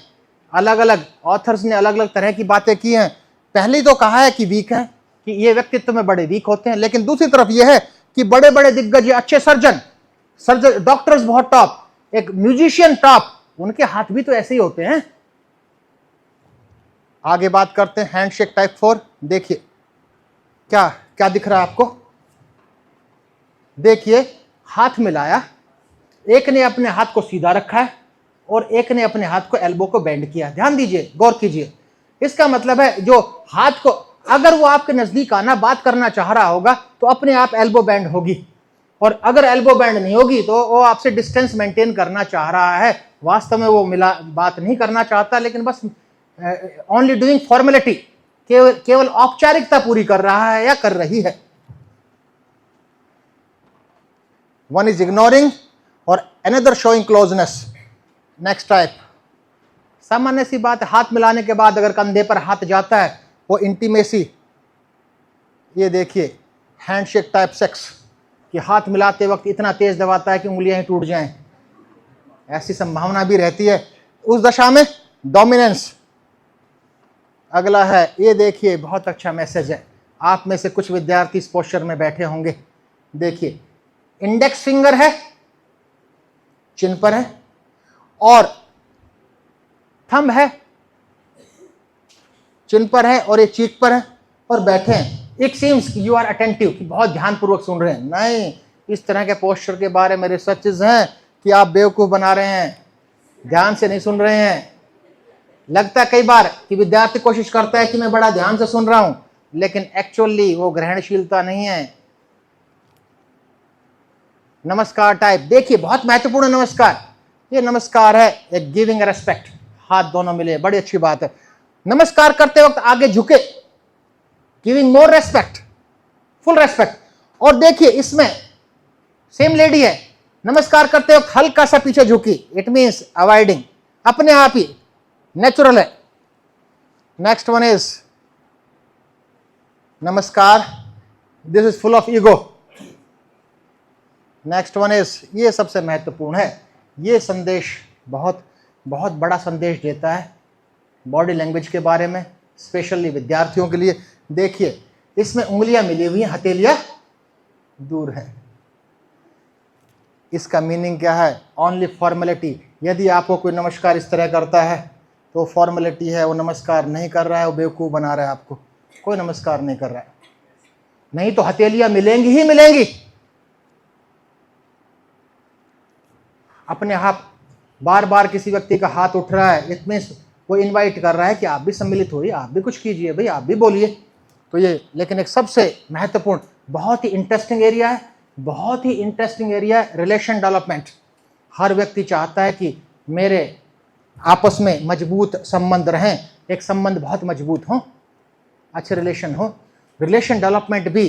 अलग अलग ऑथर्स ने अलग अलग तरह की बातें की हैं। पहली तो कहा है कि वीक है, कि ये व्यक्तित्व में बड़े वीक होते हैं, लेकिन दूसरी तरफ यह है कि बड़े बड़े दिग्गज, अच्छे सर्जन, डॉक्टर्स बहुत टॉप, एक म्यूजिशियन टॉप, उनके हाथ भी तो ऐसे ही होते हैं। आगे बात करते हैं हैंडशेक टाइप 4। देखिए क्या क्या दिख रहा है आपको? देखिए, हाथ मिलाया, एक ने अपने हाथ को सीधा रखा है और एक ने अपने हाथ को एल्बो को बेंड किया। ध्यान दीजिए, गौर कीजिए। इसका मतलब है जो हाथ को, अगर वो आपके नजदीक आना बात करना चाह रहा होगा तो अपने आप एल्बो बैंड होगी, और अगर एल्बो बैंड नहीं होगी तो वो आपसे डिस्टेंस मेंटेन करना चाह रहा है। वास्तव में वो मिला बात नहीं करना चाहता, लेकिन बस ओनली डूइंग फॉर्मेलिटी, केवल औपचारिकता पूरी कर रहा है या कर रही है। वन इज इग्नोरिंग और another showing closeness. Next type, सामान्य सी बात है, हाथ मिलाने के बाद अगर कंधे पर हाथ जाता है, वो इंटीमेसी। ये देखिए हैंडशेक टाइप 6, कि हाथ मिलाते वक्त इतना तेज दबाता है कि उंगलियां ही टूट जाएं, ऐसी संभावना भी रहती है। उस दशा में डोमिनेंस। अगला है, ये देखिए, बहुत अच्छा मैसेज है। आप में से कुछ विद्यार्थी इस पोस्चर में बैठे होंगे। देखिए, इंडेक्स फिंगर है, चिन पर है, और थंब है, चिन पर है, और ये चीक पर है, और बैठे हैं। It seems you are attentive, कि बहुत ध्यानपूर्वक सुन रहे हैं। नहीं, इस तरह के पोस्चर के बारे में रिसर्चेस हैं कि आप बेवकूफ बना रहे हैं, ध्यान से नहीं सुन रहे हैं। लगता है कई बार कि विद्यार्थी कोशिश करता है कि मैं बड़ा ध्यान से सुन रहा हूं, लेकिन एक्चुअली वो ग्रहणशीलता नहीं है। नमस्कार टाइप, देखिए बहुत महत्वपूर्ण नमस्कार। ये नमस्कार है एक गिविंग रेस्पेक्ट, हाथ दोनों मिले, बड़ी अच्छी बात है। नमस्कार करते वक्त आगे झुके, giving more respect, full respect. और देखिए इसमें सेम लेडी है, नमस्कार करते वक्त हल्का सा पीछे झुकी, इट मीन्स अवॉइडिंग, अपने आप ही नेचुरल है। नेक्स्ट वन इज नमस्कार, this is full of ego. Next one is, ये सबसे महत्वपूर्ण है, ये संदेश बहुत बहुत बड़ा संदेश देता है बॉडी लैंग्वेज के बारे में, स्पेशली विद्यार्थियों के लिए। देखिए, इसमें उंगलियां मिली हुई हैं, हथेलियां दूर है। इसका मीनिंग क्या है? Only formality. यदि आपको कोई नमस्कार इस तरह करता है तो फॉर्मेलिटी है, वो नमस्कार नहीं कर रहा है, वो बेवकूफ़ बना रहा है आपको, कोई नमस्कार नहीं कर रहा है। नहीं तो हथेलियां मिलेंगी ही मिलेंगी। अपने हाथ, बार बार किसी व्यक्ति का हाथ उठ रहा है, इतने वो इनवाइट कर रहा है कि आप भी सम्मिलित होइए, आप भी कुछ कीजिए भाई, आप भी बोलिए। तो ये, लेकिन एक सबसे महत्वपूर्ण, बहुत ही इंटरेस्टिंग एरिया है, बहुत ही इंटरेस्टिंग एरिया है, रिलेशन डेवलपमेंट। हर व्यक्ति चाहता है कि मेरे आपस में मजबूत संबंध रहें, एक संबंध बहुत मजबूत हो, अच्छे रिलेशन हो। रिलेशन डेवलपमेंट भी,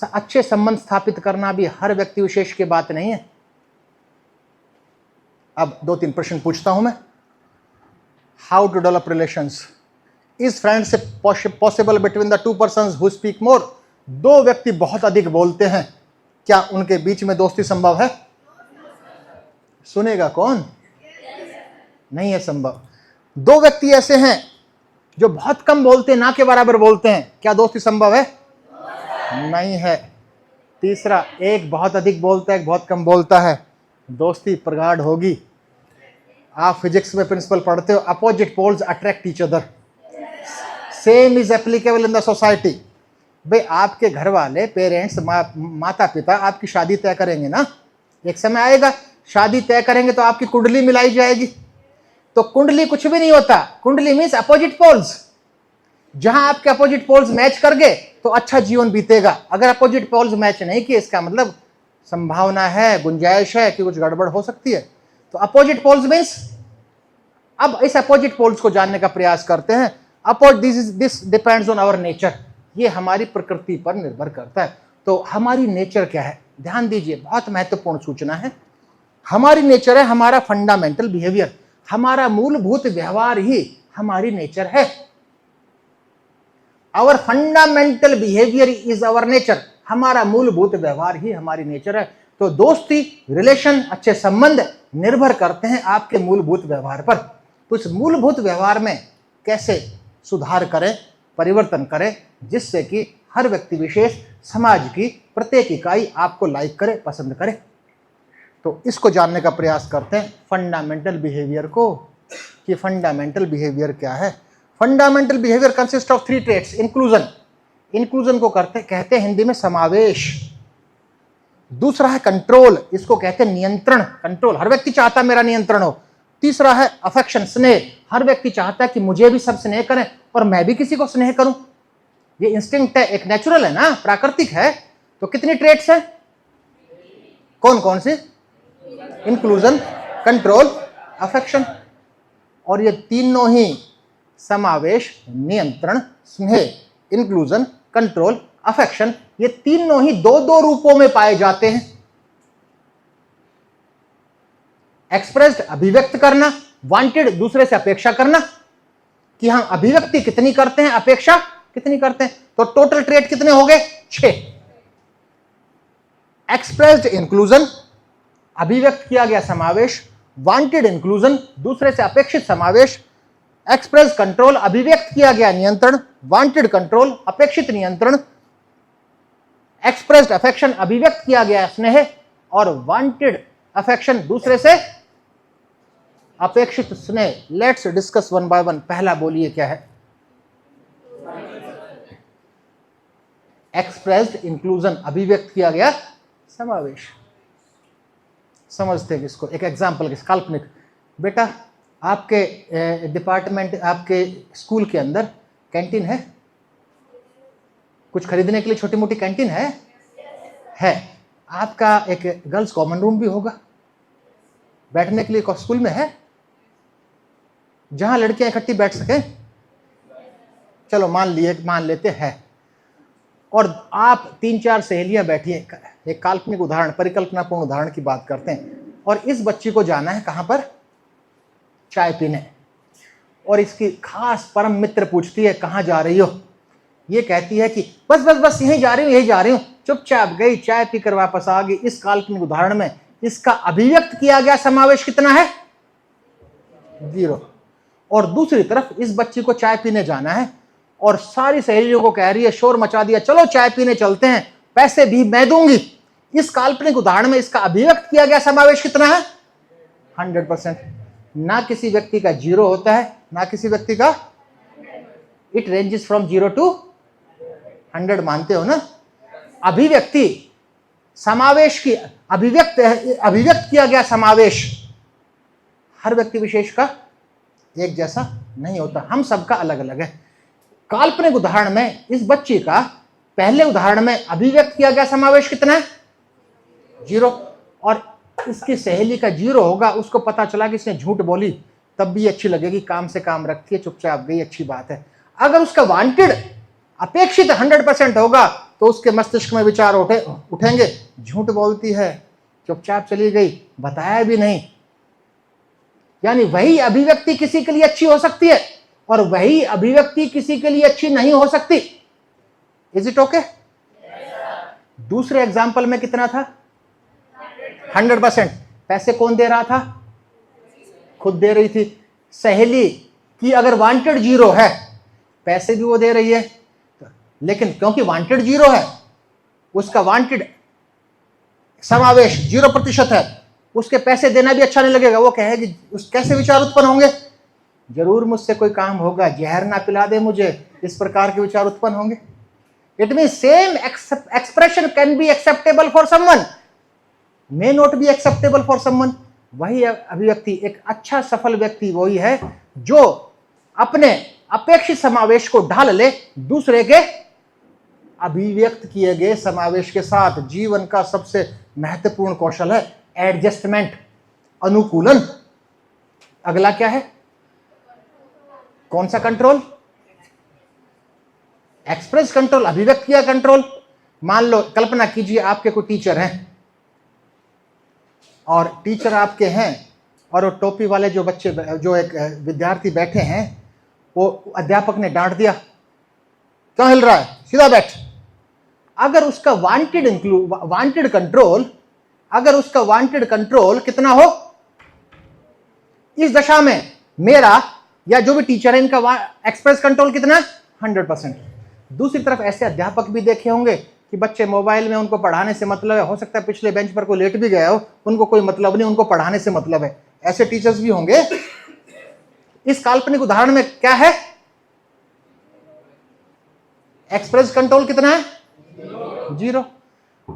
अच्छे संबंध स्थापित करना भी हर व्यक्ति विशेष की बात नहीं है। अब 2-3 प्रश्न पूछता हूं मैं। How to develop relations? Is friendship possible between the 2 persons who speak more? 2 व्यक्ति बहुत अधिक बोलते हैं, क्या उनके बीच में दोस्ती संभव है? सुनेगा कौन? नहीं है संभव। 2 व्यक्ति ऐसे हैं जो बहुत कम बोलते हैं, ना के बराबर बोलते हैं, क्या दोस्ती संभव है? नहीं है। तीसरा, एक बहुत अधिक बोलता है, एक बहुत कम बोलता है, दोस्ती प्रगाढ़ होगी। आप फिजिक्स में प्रिंसिपल पढ़ते हो, opposite poles attract each other, same is applicable in the society. भाई, आपके घर वाले, पेरेंट्स, माता पिता आपकी शादी तय करेंगे ना, एक समय आएगा शादी तय करेंगे तो आपकी कुंडली मिलाई जाएगी। तो कुंडली कुछ भी नहीं होता, कुंडली मीन्स अपोजिट पोल्स। जहां आपके अपोजिट पोल्स मैच कर गए तो अच्छा जीवन बीतेगा। अगर अपोजिट पोल्स मैच नहीं किए, इसका मतलब संभावना है, गुंजाइश है कि कुछ गड़बड़ हो सकती है। तो अपोजिट पोल्स मीन्स, अब इस अपोजिट पोल्स को जानने का प्रयास करते हैं। This depends on our nature, ये हमारी प्रकृति पर निर्भर करता है। तो हमारी नेचर क्या है? ध्यान दीजिए, बहुत महत्वपूर्ण सूचना है। हमारी नेचर है हमारा फंडामेंटल बिहेवियर, हमारा मूलभूत व्यवहार ही हमारी नेचर है। Our fundamental behaviour is our nature, हमारा मूलभूत व्यवहार ही हमारी नेचर है। तो दोस्ती, रिलेशन, अच्छे संबंध निर्भर करते हैं आपके मूलभूत व्यवहार पर। तो इस मूलभूत व्यवहार में कैसे सुधार करें, परिवर्तन करें, जिससे कि हर व्यक्ति विशेष, समाज की प्रत्येक इकाई आपको लाइक करे, पसंद करे। तो इसको जानने का प्रयास करते हैं, फंडामेंटल बिहेवियर को, कि फंडामेंटल बिहेवियर क्या है। Fundamental behaviour consist of 3 traits. Inclusion, inclusion को कहते हैं हिंदी में समावेश। दूसरा है कंट्रोल, इसको कहते हैं नियंत्रण, कंट्रोल, हर व्यक्ति चाहता है मेरा नियंत्रण हो। तीसरा है अफेक्शन, स्नेह, हर व्यक्ति चाहता है कि मुझे भी सब स्नेह करें और मैं भी किसी को स्नेह करूं। ये इंस्टिंक्ट है, एक नेचुरल है ना, प्राकृतिक है। तो कितनी ट्रेट्स हैं? कौन कौन से? Inclusion, control, affection. और ये तीनों ही, समावेश, नियंत्रण, स्नेह, इंक्लूजन, कंट्रोल, अफेक्शन, ये तीनों ही 2-2 रूपों में पाए जाते हैं। एक्सप्रेस्ड, अभिव्यक्त करना, वांटेड, दूसरे से अपेक्षा करना, कि हम अभिव्यक्ति कितनी करते हैं, अपेक्षा कितनी करते हैं। तो टोटल ट्रेट कितने हो गए? 6। एक्सप्रेस्ड इंक्लूजन, अभिव्यक्त किया गया समावेश, वांटेड इंक्लूजन, दूसरे से अपेक्षित समावेश, एक्सप्रेस कंट्रोल, अभिव्यक्त किया गया नियंत्रण, वांटेड कंट्रोल, अपेक्षित नियंत्रण, एक्सप्रेस्ड अफेक्शन, अभिव्यक्त किया गया स्नेह, और वांटेड अफेक्शन, दूसरे से अपेक्षित स्नेह। Let's discuss one by one. पहला बोलिए क्या है? एक्सप्रेस्ड इंक्लूजन, अभिव्यक्त किया गया समावेश। समझते हैं इसको एक एग्जाम्पल के, काल्पनिक। बेटा, आपके डिपार्टमेंट, आपके स्कूल के अंदर कैंटीन है? कुछ खरीदने के लिए छोटी मोटी कैंटीन है। आपका एक गर्ल्स कॉमन रूम भी होगा, बैठने के लिए स्कूल में है, जहां लड़कियां इकट्ठी बैठ सके। चलो मान लेते हैं। और आप 3-4 सहेलियां बैठी हैं, एक काल्पनिक उदाहरण, परिकल्पनापूर्ण उदाहरण की बात करते हैं। और इस बच्ची को जाना है कहां पर? चाय पीने, और इसकी खास परम मित्र पूछती है कहाँ जा रही हो। ये कहती है कि बस बस बस यहीं जा रही हूँ, यहीं जा रही हूँ। चुपचाप गई, चाय पीकर वापस आ गई। इस काल्पनिक उदाहरण में इसका अभिव्यक्त किया गया समावेश कितना है? 0। और दूसरी तरफ इस बच्ची को चाय पीने जाना है और सारी सहेलियों को कह रही है, शोर मचा दिया, चलो चाय पीने चलते हैं, पैसे भी मैं दूंगी। इस काल्पनिक उदाहरण में इसका अभिव्यक्त किया गया समावेश कितना है? 100%। ना किसी व्यक्ति का 0 होता है, ना किसी व्यक्ति का, इट रेंजेस फ्रॉम 0 to 100। मानते हो ना? अभिव्यक्ति समावेश की अभिव्यक्त किया गया समावेश हर व्यक्ति विशेष का एक जैसा नहीं होता, हम सबका अलग अलग है। काल्पनिक उदाहरण में इस बच्ची का पहले उदाहरण में अभिव्यक्त किया गया समावेश कितना है? 0। और इसकी सहेली का 0 होगा, उसको पता चला कि इसने झूठ बोली, तब भी अच्छी लगेगी, काम से काम रखती है, चुपचाप गई, अच्छी बात है। अगर उसका वांटेड अपेक्षित 100% होगा तो उसके मस्तिष्क में विचार उठेंगे, झूठ बोलती है, चुपचाप चली गई, बताया भी नहीं। यानी वही अभिव्यक्ति किसी के लिए अच्छी हो सकती है और वही अभिव्यक्ति किसी के लिए अच्छी नहीं हो सकती। Is it okay? दूसरे एग्जाम्पल में कितना था? 100%। पैसे कौन दे रहा था? खुद दे रही थी। सहेली की अगर वांटेड 0 है, पैसे भी वो दे रही है, लेकिन क्योंकि वांटेड 0 है, उसका वांटेड समावेश 0% है, उसके पैसे देना भी अच्छा नहीं लगेगा। वो कहेगी, उस कैसे विचार उत्पन्न होंगे? जरूर मुझसे कोई काम होगा, जहर ना पिला दे मुझे, इस प्रकार के विचार उत्पन्न होंगे। It mean same expression can be acceptable for someone, may not be acceptable for someone. वही अभिव्यक्ति, एक अच्छा सफल व्यक्ति वही है जो अपने अपेक्षित समावेश को ढाल ले दूसरे के अभिव्यक्त किए गए समावेश के साथ। जीवन का सबसे महत्वपूर्ण कौशल है एडजस्टमेंट, अनुकूलन। अगला क्या है? कौन सा कंट्रोल? एक्सप्रेस कंट्रोल, अभिव्यक्त किया कंट्रोल। मान लो, कल्पना कीजिए आपके कोई टीचर हैं और टीचर आपके हैं और वो टोपी वाले जो बच्चे, जो एक विद्यार्थी बैठे हैं, वो अध्यापक ने डांट दिया, क्यों हिल रहा है, सीधा बैठ। अगर उसका वांटेड कंट्रोल कितना हो इस दशा में, मेरा या जो भी टीचर है इनका एक्सप्रेस कंट्रोल कितना? 100%। दूसरी तरफ ऐसे अध्यापक भी देखे होंगे कि बच्चे मोबाइल में, उनको पढ़ाने से मतलब है, हो सकता है पिछले बेंच पर कोई लेट भी गया हो, उनको कोई मतलब नहीं, उनको पढ़ाने से मतलब है। ऐसे टीचर्स भी होंगे। इस काल्पनिक उदाहरण में क्या है? एक्सप्रेस कंट्रोल कितना है? 0।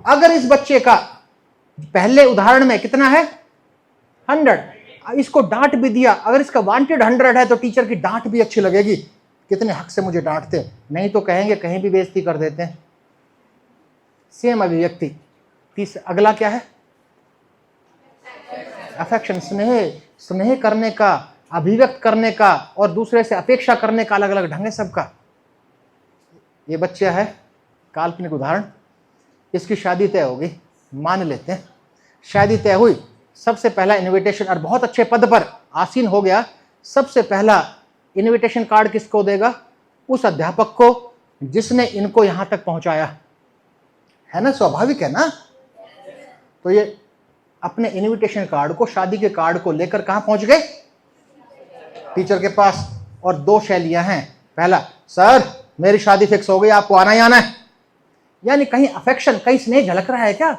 अगर इस बच्चे का पहले उदाहरण में कितना है? 100। इसको डांट भी दिया, अगर इसका वांटेड 100 है तो टीचर की डांट भी अच्छी लगेगी, कितने हक से मुझे डांटते, नहीं तो कहेंगे कहीं भी बेइज्जती कर देते हैं। सेम अभिव्यक्ति। अगला क्या है? अफेक्शन, स्नेह करने का, अभिव्यक्त करने का और दूसरे से अपेक्षा करने का अलग अलग ढंग है सबका। ये बच्चा है काल्पनिक उदाहरण, इसकी शादी तय होगी, मान लेते हैं शादी तय हुई। सबसे पहला इनविटेशन, और बहुत अच्छे पद पर आसीन हो गया, सबसे पहला इनविटेशन कार्ड किसको देगा? उस अध्यापक को जिसने इनको यहां तक पहुंचाया, है ना? स्वाभाविक है ना? तो ये अपने इनविटेशन कार्ड को, शादी के कार्ड को लेकर कहां पहुंच गए? टीचर के पास। और 2 शैलियां हैं। पहला, सर मेरी शादी फिक्स हो गई, आपको आना ही आना है। यानी कहीं अफेक्शन, कहीं स्नेह झलक रहा है क्या?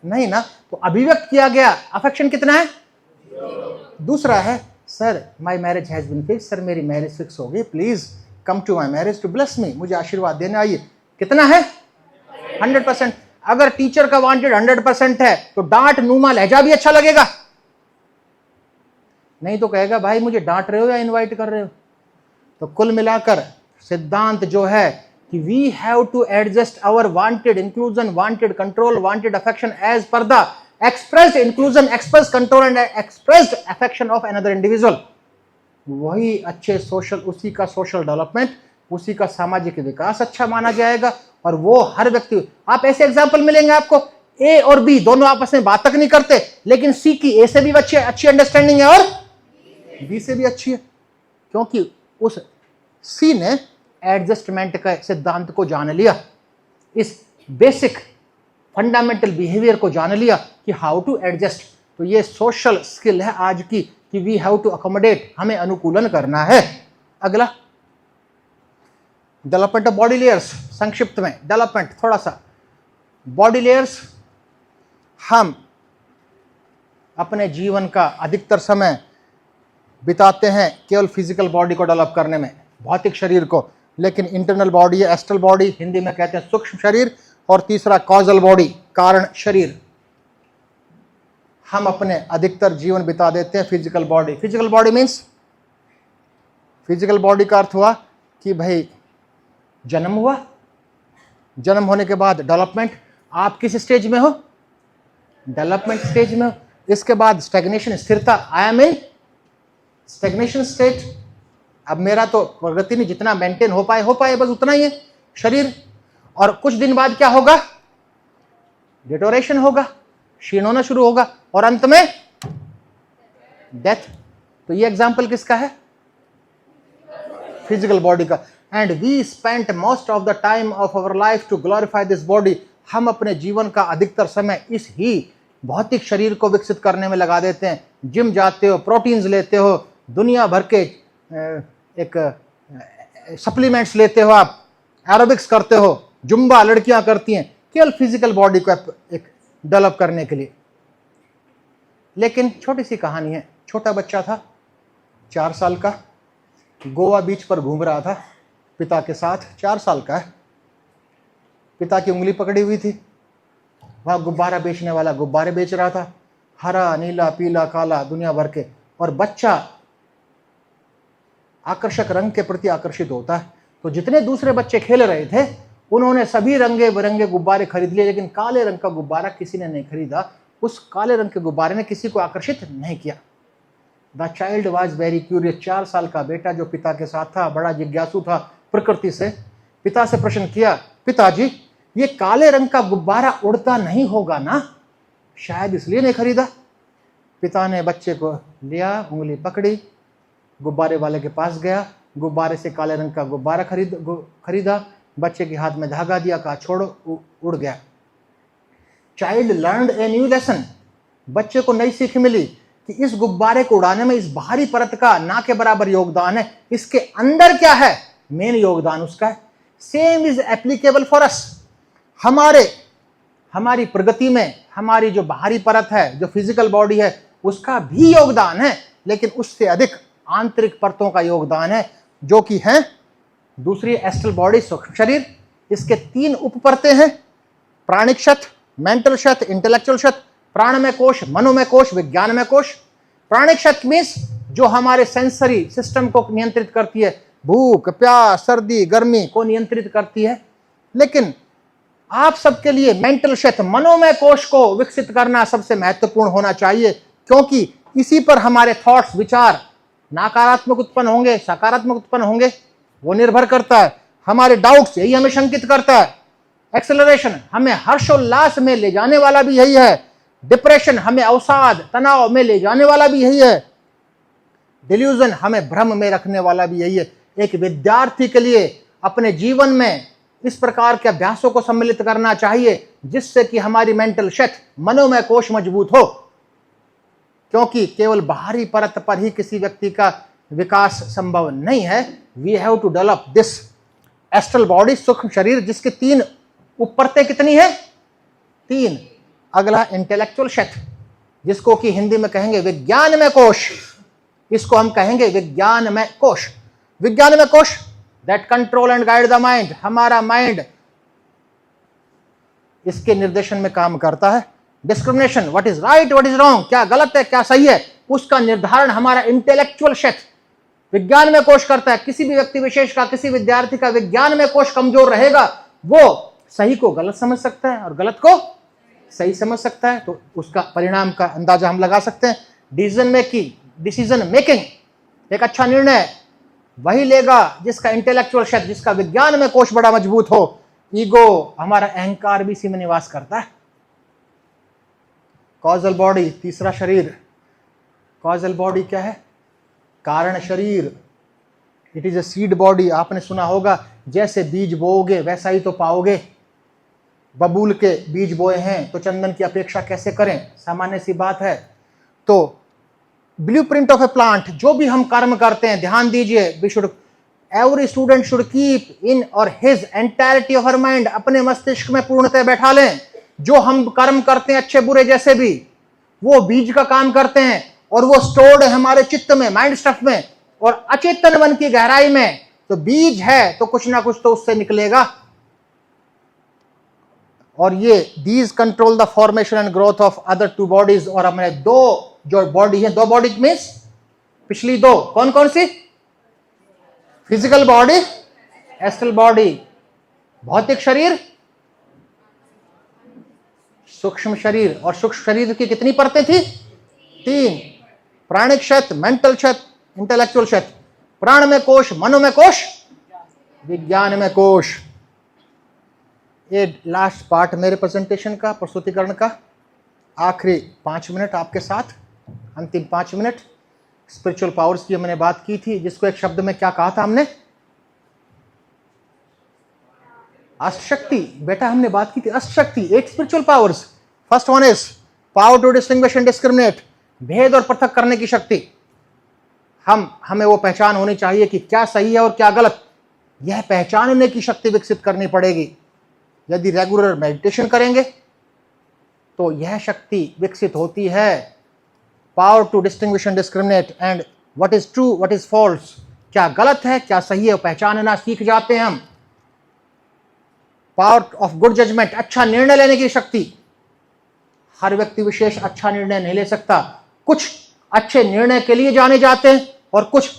नहीं ना। तो अभिव्यक्त किया गया अफेक्शन कितना है? 0। दूसरा है, sir my marriage has been fix, sir मेरी मैरिज फिक्स हो गई, please come to my marriage to bless me, मुझे आशीर्वाद देने आइए। कितना है? 100%। अगर टीचर का वांटेड 100% है तो डांट, नुमा, लहजा भी अच्छा लगेगा, नहीं तो कहेगा भाई मुझे डांट रहे हो या इनवाइट कर रहे हो। तो कुल मिलाकर सिद्धांत जो है कि we have to adjust our wanted inclusion, wanted control, wanted affection as per the expressed inclusion, expressed control and expressed affection of another individual. वही अच्छे सोशल, उसी का सोशल डेवलपमेंट, उसी का सामाजिक विकास अच्छा माना जाएगा। और वो हर व्यक्ति, आप ऐसे एग्जाम्पल मिलेंगे आपको, ए और बी दोनों आपस में बात तक नहीं करते, लेकिन सी की ए से भी अच्छी अंडरस्टैंडिंग है और बी से भी अच्छी है, क्योंकि उस सी ने एडजस्टमेंट का सिद्धांत को जान लिया, इस बेसिक फंडामेंटल बिहेवियर को जान लिया कि हाउ टू एडजस्ट। तो ये सोशल स्किल है आज की कि वी हैव टू अकोमोडेट, हमें अनुकूलन करना है। अगला डेवलपमेंट ऑफ बॉडी लेयर्स, संक्षिप्त में डेवलपमेंट थोड़ा सा। बॉडी लेयर्स, हम अपने जीवन का अधिकतर समय बिताते हैं केवल फिजिकल बॉडी को डेवलप करने में, भौतिक शरीर को, लेकिन इंटरनल बॉडी है एस्ट्रल बॉडी, हिंदी में कहते हैं सूक्ष्म शरीर, और तीसरा कॉजल बॉडी, कारण शरीर। हम अपने अधिकतर जीवन बिता देते हैं physical body. Physical body means, physical body का अर्थ हुआ कि भाई जन्म हुआ, जन्म होने के बाद डेवलपमेंट, आप किस स्टेज में हो? डेवलपमेंट स्टेज में हो। इसके बाद स्टैग्नेशन, स्थिरता, I am in stagnation state. अब मेरा तो प्रगति नहीं, जितना मेंटेन हो पाए बस उतना ही है शरीर। और कुछ दिन बाद क्या होगा? डिटोरेशन होगा, क्षीण होना शुरू होगा, और अंत में डेथ। तो ये एग्जाम्पल किसका है? फिजिकल बॉडी का। And we spent most of the time of our life to glorify this body. हम अपने जीवन का अधिकतर समय इस ही भौतिक शरीर को विकसित करने में लगा देते हैं। जिम जाते हो, प्रोटीन्स लेते हो, दुनिया भर के एक सप्लीमेंट्स लेते हो, आप एरोबिक्स करते हो, जुम्बा लड़कियां करती हैं, केवल फिजिकल बॉडी को एक डेवलप करने के लिए। लेकिन छोटी सी कहानी है। छोटा बच्चा था, 4 साल का, गोवा बीच पर घूम रहा था पिता के साथ, 4 साल का है। पिता की उंगली पकड़ी हुई थी, वहाँ गुब्बारा बेचने वाला गुब्बारे बेच रहा था, हरा, नीला, पीला, काला, दुनिया भर के। और बच्चा आकर्षक रंग के प्रति आकर्षित होता है, तो जितने दूसरे बच्चे खेल रहे थे उन्होंने सभी रंगे बिरंगे गुब्बारे खरीद लिए, लेकिन काले रंग का गुब्बारा किसी ने नहीं खरीदा। उस काले रंग के गुब्बारे ने किसी को आकर्षित नहीं किया। The child was very curious. 4 साल का बेटा जो पिता के साथ था, बड़ा जिज्ञासु था प्रकृति से। पिता से प्रश्न किया, पिताजी ये काले रंग का गुब्बारा उड़ता नहीं होगा ना, शायद इसलिए नहीं खरीदा। पिता ने बच्चे को लिया, उंगली पकड़ी, गुब्बारे वाले के पास गया, गुब्बारे से काले रंग का गुब्बारा खरीदा, बच्चे के हाथ में धागा दिया, कहा छोड़ो, उड़ गया। Child learned a new lesson. बच्चे को नई सीख मिली कि इस गुब्बारे को उड़ाने में इस बाहरी परत का ना के बराबर योगदान है, इसके अंदर क्या है, मेन योगदान उसका है। Same is applicable for us. हमारी प्रगति में हमारी जो बाहरी परत है, जो फिजिकल बॉडी है, उसका भी योगदान है, लेकिन उससे अधिक आंतरिक परतों का योगदान है, जो कि है दूसरी एस्ट्रल बॉडी, सूक्ष्म शरीर। इसके 3 उप परतें हैं, प्राणिक क्षत, मेंटल क्षत, इंटेलेक्चुअल क्षत। प्राण में कोश, मनो में कोश, विज्ञान में कोश। प्राणिक क्षत मीन्स जो हमारे सेंसरी सिस्टम को नियंत्रित करती है, भूख, प्यास, सर्दी, गर्मी को नियंत्रित करती है। लेकिन आप सबके लिए मेंटल क्षत, मनोमय कोश को विकसित करना सबसे महत्वपूर्ण होना चाहिए, क्योंकि इसी पर हमारे थॉट्स, विचार नकारात्मक उत्पन्न होंगे, सकारात्मक उत्पन्न होंगे, वो निर्भर करता है। हमारे डाउट्स, यही हमें शंकित करता है। एक्सेलरेशन हमें हर्षोल्लास में ले जाने वाला भी यही है। डिप्रेशन हमें अवसाद, तनाव में ले जाने वाला भी यही है। डिल्यूजन हमें भ्रम में रखने वाला भी यही है। एक विद्यार्थी के लिए अपने जीवन में इस प्रकार के अभ्यासों को सम्मिलित करना चाहिए, जिससे कि हमारी मेंटल क्षत, मनोमय कोश मजबूत हो, क्योंकि केवल बाहरी परत पर ही किसी व्यक्ति का विकास संभव नहीं है। We have to develop this astral body, सूक्ष्म शरीर, जिसके 3 उपपरतें कितनी है? 3। अगला इंटेलेक्चुअल क्षत, जिसको कि हिंदी में कहेंगे विज्ञानमय कोश। इसको हम कहेंगे विज्ञानमय कोश। विज्ञानमय कोश that control and guide the mind. हमारा माइंड इसके निर्देशन में काम करता है। Discrimination, what is right, what is wrong, क्या गलत है, क्या सही है, उसका निर्धारण हमारा इंटेलेक्चुअल क्षत, विज्ञान में कोश करता है। किसी भी व्यक्ति विशेष का, किसी विद्यार्थी का विज्ञान में कोश कमजोर रहेगा, वो सही को गलत समझ सकता है और गलत को सही समझ सकता है, तो उसका परिणाम का अंदाजा हम लगा सकते हैं। डिसीजन मेकिंग, एक अच्छा निर्णय वही लेगा जिसका इंटेलेक्चुअल क्षत, जिसका विज्ञान में कोश बड़ा मजबूत हो। ईगो, हमारा अहंकार भी इसी में निवास करता है। कॉजल बॉडी, तीसरा शरीर। कॉजल बॉडी क्या है? कारण शरीर, it is a seed body. आपने सुना होगा जैसे बीज बोओगे वैसा ही तो पाओगे। बबूल के बीज बोए हैं तो चंदन की अपेक्षा कैसे करें, सामान्य सी बात है। तो ब्लूप्रिंट ऑफ ए प्लांट, जो भी हम कर्म करते हैं, ध्यान दीजिए, we should every student should keep in और his entirety of her mind, अपने मस्तिष्क में पूर्णतः बैठा लें। जो हम कर्म करते हैं अच्छे बुरे जैसे भी, वो बीज का काम करते हैं और वो स्टोर्ड है हमारे चित्त में, माइंड स्टफ में और अचेतन मन की गहराई में। तो बीज है तो कुछ ना कुछ तो उससे निकलेगा। और ये these control the formation and growth of other two bodies. और हमारे दो जो बॉडी है, दो बॉडी मीन्स पिछली दो कौन कौन सी, फिजिकल बॉडी, एस्ट्रल बॉडी, भौतिक शरीर, सूक्ष्म शरीर। और सूक्ष्म शरीर की कितनी परतें थी, 3, प्राणिक क्षेत्र, मेंटल क्षेत्र, इंटेलेक्चुअल क्षेत्र। प्राण में कोश, मनो में कोश, विज्ञान में कोश। ये लास्ट पार्ट मेरे प्रेजेंटेशन का, प्रस्तुतिकरण का, आखिरी 5 मिनट आपके साथ, अंतिम 5 मिनट। स्पिरिचुअल पावर्स की हमने बात की थी, जिसको एक शब्द में क्या कहा था हमने, अष्टशक्ति। बेटा हमने बात की थी अष्टशक्ति, 8 spiritual powers. First one is power to distinguish and discriminate, भेद और पृथक करने की शक्ति। हमें वो पहचान होनी चाहिए कि क्या सही है और क्या गलत, यह पहचानने की शक्ति विकसित करनी पड़ेगी। यदि रेगुलर मेडिटेशन करेंगे तो यह शक्ति विकसित होती है। Power to distinguish and discriminate and what is true what is false, क्या गलत है क्या सही है पहचानना सीख जाते हैं हम। पावर ऑफ गुड जजमेंट, अच्छा निर्णय लेने की शक्ति। हर व्यक्ति विशेष अच्छा निर्णय नहीं ले सकता। कुछ अच्छे निर्णय के लिए जाने जाते हैं और कुछ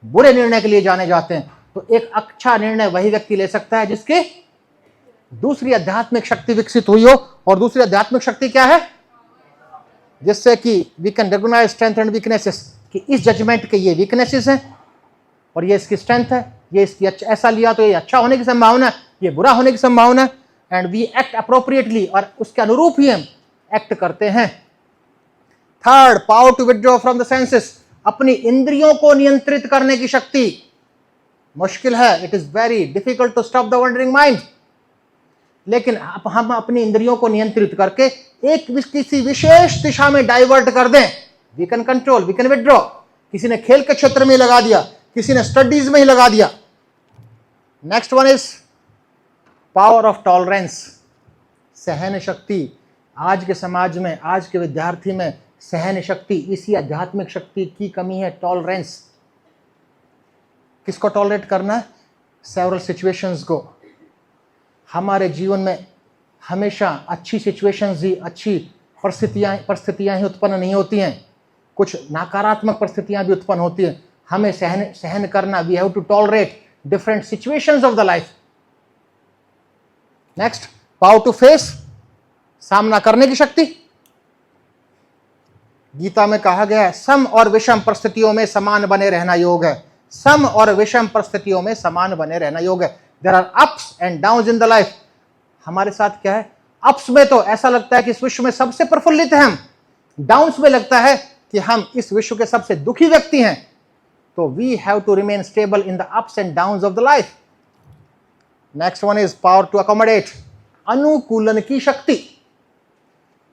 बुरे निर्णय के लिए जाने जाते हैं। तो एक अच्छा निर्णय वही व्यक्ति ले सकता है जिसके दूसरी आध्यात्मिक शक्ति विकसित हुई हो। और दूसरी आध्यात्मिक शक्ति क्या है, जिससे कि we can recognize strength and weaknesses, कि इस जजमेंट के ये वीकनेसेस हैं और ये इसकी स्ट्रेंथ है, ये इसकी ऐसा लिया तो ये अच्छा होने की संभावना है, ये बुरा होने की संभावना है। एंड वी एक्ट अप्रोप्रिएटली, और उसके अनुरूप ही हम एक्ट करते हैं। Third, power to withdraw from the senses, अपनी इंद्रियों को नियंत्रित करने की शक्ति। मुश्किल है, it is very difficult to stop the wandering mind, लेकिन हम अपनी इंद्रियों को नियंत्रित करके एक किसी विशेष दिशा में डाइवर्ट कर दें। We can control, we can withdraw. किसी ने खेल के क्षेत्र में लगा दिया, किसी ने स्टडीज में ही लगा दिया। Next one is power of tolerance, सहन शक्ति। आज के समाज में, आज के विद्यार्थी में सहन शक्ति, इसी आध्यात्मिक शक्ति की कमी है, टॉलरेंस। किसको टॉलरेट करना है, सेवरल सिचुएशंस को। हमारे जीवन में हमेशा अच्छी सिचुएशंस ही, अच्छी परिस्थितियां ही उत्पन्न नहीं होती हैं, कुछ नकारात्मक परिस्थितियां भी उत्पन्न होती हैं। हमें सहन करना, we have to tolerate different situations of the life. Next, power to face, सामना करने की शक्ति। गीता में कहा गया है सम और विषम परिस्थितियों में समान बने रहना योग है। सम और विषम परिस्थितियों में समान बने रहना योग है। There are ups and downs in the life. हमारे साथ क्या है, अप्स में तो ऐसा लगता है कि इस विश्व में सबसे प्रफुल्लित है हम, डाउन्स में लगता है कि हम इस विश्व के सबसे दुखी व्यक्ति हैं। तो we have to remain stable in the ups and downs of the life. Next one is power to accommodate, अनुकूलन की शक्ति।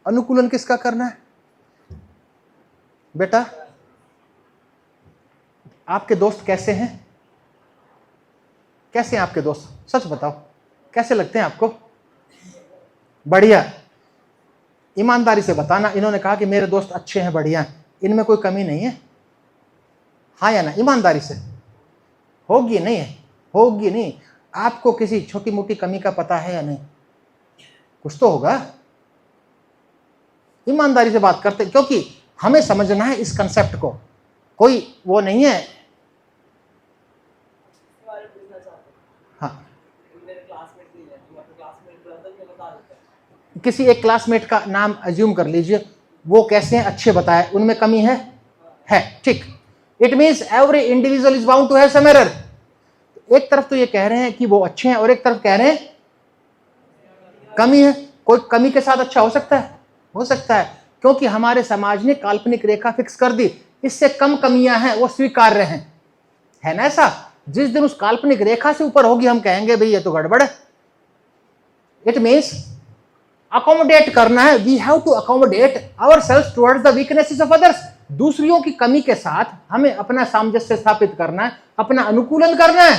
अनुकूलन किसका करना है बेटा? आपके दोस्त कैसे हैं? कैसे हैं आपके दोस्त? सच बताओ, कैसे लगते हैं आपको? बढ़िया। ईमानदारी से बताना। इन्होंने कहा कि मेरे दोस्त अच्छे हैं, बढ़िया हैं, इनमें कोई कमी नहीं है, हाँ या ना? ईमानदारी से। होगी नहीं है? होगी नहीं। आपको किसी छोटी मोटी कमी का पता है या नहीं? कुछ तो होगा। ईमानदारी से बात करते, क्योंकि हमें समझना है इस कंसेप्ट को। कोई वो नहीं है। हाँ, किसी एक क्लासमेट का नाम अज्यूम कर लीजिए, वो कैसे हैं, अच्छे बताए, उनमें कमी है, ठीक। It means every individual is bound to have some error. एक तरफ तो ये कह रहे हैं कि वो अच्छे हैं और एक तरफ कह रहे हैं कमी है। कोई कमी के साथ अच्छा हो सकता है? हो सकता है, क्योंकि हमारे समाज ने काल्पनिक रेखा फिक्स कर दी। इससे कम कमियां हैं वो स्वीकार्य हैं, है ना ऐसा? जिस दिन उस काल्पनिक रेखा से ऊपर होगी हम कहेंगे भाई ये तो गड़बड़ है। इट मीन्स अकोमोडेट करना है, we have to accommodate ourselves towards the weaknesses of others. दूसरियों की कमी के साथ हमें अपना सामंजस्य स्थापित करना है, अपना अनुकूलन करना है,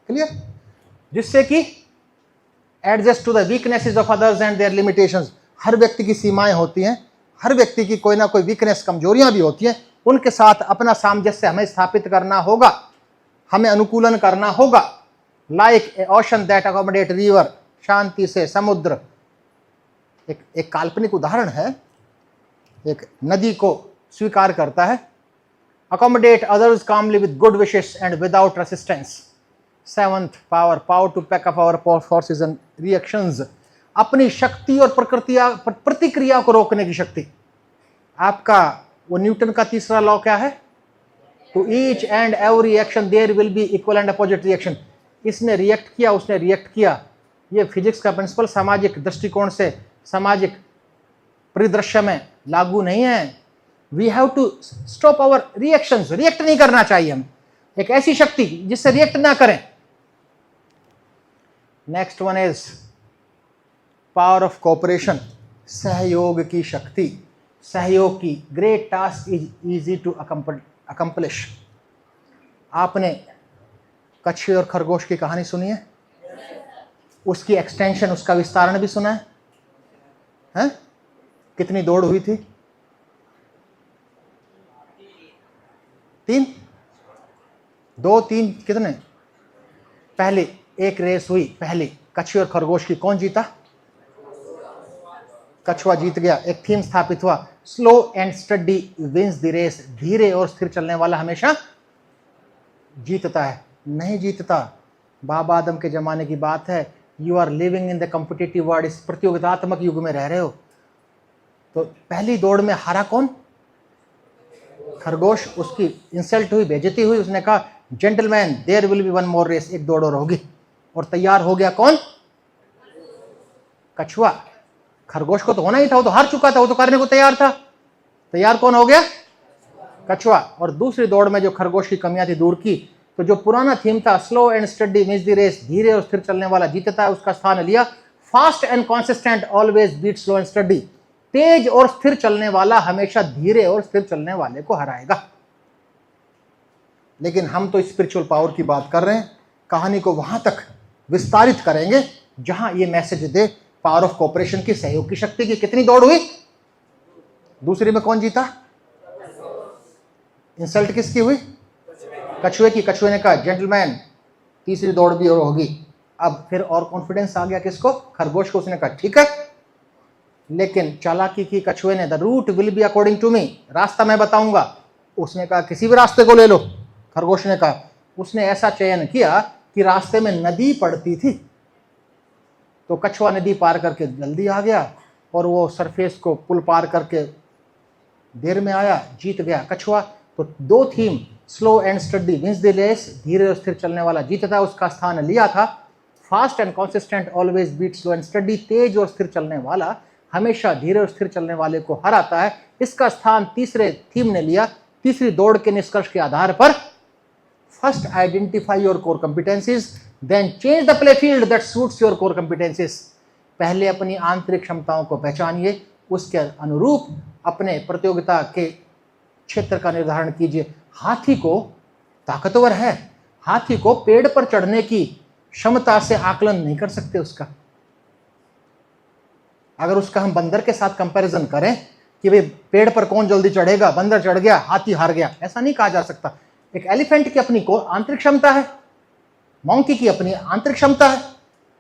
क्लियर? जिससे कि adjust to the weaknesses of others and their limitations. हर व्यक्ति की सीमाएं होती हैं, हर व्यक्ति की कोई ना कोई वीकनेस, कमजोरियां भी होती हैं, उनके साथ अपना सामंजस्य हमें स्थापित करना होगा, हमें अनुकूलन करना होगा। Like a ocean that accommodate river, शांति से समुद्र। एक काल्पनिक उदाहरण है, एक नदी को स्वीकार करता है। Accommodate others calmly with good wishes and without resistance. Seventh power, power to pack up our forces and reactions. अपनी शक्ति और प्रतिक्रिया को रोकने की शक्ति। आपका वो न्यूटन का तीसरा लॉ क्या है? To each and every action there will be equal and opposite reaction. इसने रिएक्ट किया, उसने रिएक्ट किया। ये फिजिक्स का प्रिंसिपल सामाजिक दृष्टिकोण से, सामाजिक परिदृश्य में लागू नहीं है। We have to stop our reactions. React नहीं करना चाहिए हमें, एक ऐसी शक्ति जिससे रिएक्ट ना करें। Next one is power of cooperation, सहयोग की शक्ति। सहयोग की, great task is easy to accomplish. आपने कछुए और खरगोश की कहानी सुनी है? उसकी एक्सटेंशन, उसका विस्तारण भी सुना है? हैं? कितनी दौड़ हुई थी? 3, 2, 3 कितने? पहले एक रेस हुई, पहली कछुए और खरगोश की। कौन जीता? कछुआ जीत गया। एक थीम स्थापित हुआ, slow and steady wins the race. धीरे और स्थिर चलने वाला हमेशा जीतता है। नहीं जीतता। बाबा आदम के जमाने की बात है। You are living in the competitive world. इस प्रतियोगितात्मक युग में रह रहे हो। तो पहली दौड़ में हारा कौन? खरगोश। उसकी इंसल्ट हुई, बेइज्जती हुई। उसने कहा gentleman there will be one more race, एक दौड़ और होगी। और तैयार हो गया कौन? कछुआ। खरगोश को तो होना ही था, वो तो हार चुका था, वो तो करने को तैयार था। तैयार कौन हो गया? कछुआ। और दूसरी दौड़ में जो खरगोश की कमियां थी दूर की, तो जो पुराना थीम था slow and steady wins the race, धीरे और स्थिर चलने वाला जीतता है, उसका स्थान लिया। Fast and consistent always beat slow and steady. तेज और स्थिर चलने वाला हमेशा धीरे और स्थिर चलने वाले को हराएगा। लेकिन हम तो स्पिरिचुअल पावर की बात कर रहे हैं। कहानी को वहां तक विस्तारित करेंगे जहां ये message they power of cooperation की, सहयोग की शक्ति की। कितनी दौड़ हुई? दूसरी में कौन जीता? इंसल्ट किसकी हुई? कछुए की। कछुए ने कहा जेंटलमैन तीसरी दौड़ भी और होगी। अब फिर और कॉन्फिडेंस आ गया किसको? खरगोश को। उसने कहा ठीक है, लेकिन चालाकी की कछुए ने, the route will be according to me, रास्ता मैं बताऊंगा। उसने कहा किसी भी रास्ते को ले लो। खरगोश ने कहा, उसने ऐसा चयन किया कि रास्ते में नदी पड़ती थी, तो कछुआ नदी पार करके जल्दी आ गया और वो सरफेस को पुल पार करके देर में आया, जीत गया कछुआ। तो दो theme, slow and steady wins the race, धीरे और स्थिर चलने वाला जीतता, उसका स्थान लिया था। Fast and consistent always beat slow and steady, तेज और स्थिर चलने वाला हमेशा धीरे और स्थिर चलने वाले को हराता है, इसका स्थान तीसरे थीम ने लिया। तीसरी दौड़ के निष्कर्ष के आधार पर first identify your core competencies, then change the play field that suits your core competencies. पहले अपनी आंतरिक क्षमताओं को पहचानिए, उसके अनुरूप अपने प्रतियोगिता के क्षेत्र का निर्धारण कीजिए। हाथी को ताकतवर है, हाथी को पेड़ पर चढ़ने की क्षमता से आकलन नहीं कर सकते उसका। अगर उसका हम बंदर के साथ कंपैरिजन करें कि भाई पेड़ पर कौन जल्दी चढ़ेगा, बंदर चढ़ गया, हाथी हार गया, ऐसा नहीं कहा जा सकता। एक एलिफेंट की अपनी को आंतरिक क्षमता है, मंकी की अपनी आंतरिक क्षमता है।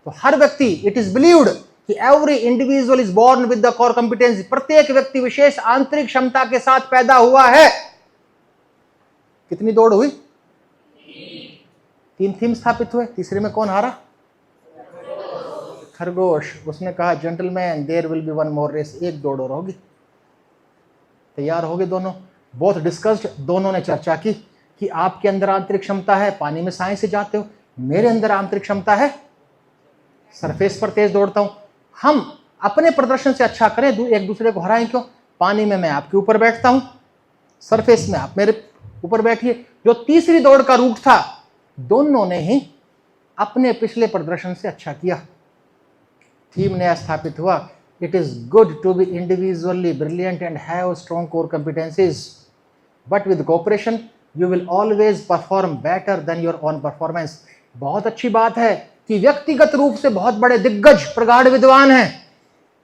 तो हर व्यक्ति, इट इज बिलीव्ड कि every individual is born with the core competency, प्रत्येक व्यक्ति विशेष आंतरिक क्षमता के साथ पैदा हुआ है। कितनी दौड़ हुई? 3 थीम स्थापित हुए। तीसरे में कौन हारा? खरगोश। उसने कहा gentleman there will be one more race, एक दौड़ और होगी। तैयार हो गए दोनों, बोथ डिस्कस्ड। दोनों ने चर्चा की कि आपके अंदर आंतरिक क्षमता है, पानी में साए से जाते हो, मेरे अंदर आंतरिक क्षमता है, सरफेस पर तेज दौड़ता हूं। हम अपने प्रदर्शन से अच्छा करें, एक दूसरे को हराएं क्यों? पानी में मैं आपके ऊपर बैठता हूं, सरफेस में आप मेरे ऊपर बैठिए। जो तीसरी दौड़ का रूट था, दोनों ने ही अपने पिछले प्रदर्शन से अच्छा किया। थीम नया स्थापित हुआ, it is good to be individually brilliant and have strong core competencies, but with cooperation you will always perform better than your own performance. बहुत अच्छी बात है कि व्यक्तिगत रूप से बहुत बड़े दिग्गज प्रगाढ़ विद्वान हैं,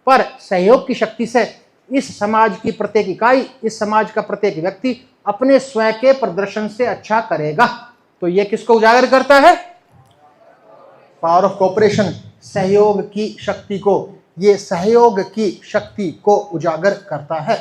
पर सहयोग की शक्ति से इस समाज की प्रत्येक इकाई, इस समाज का प्रत्येक व्यक्ति अपने स्वयं के प्रदर्शन से अच्छा करेगा। तो यह किसको उजागर करता है? पावर ऑफ कोऑपरेशन, सहयोग की शक्ति को, ये सहयोग की शक्ति को उजागर करता है।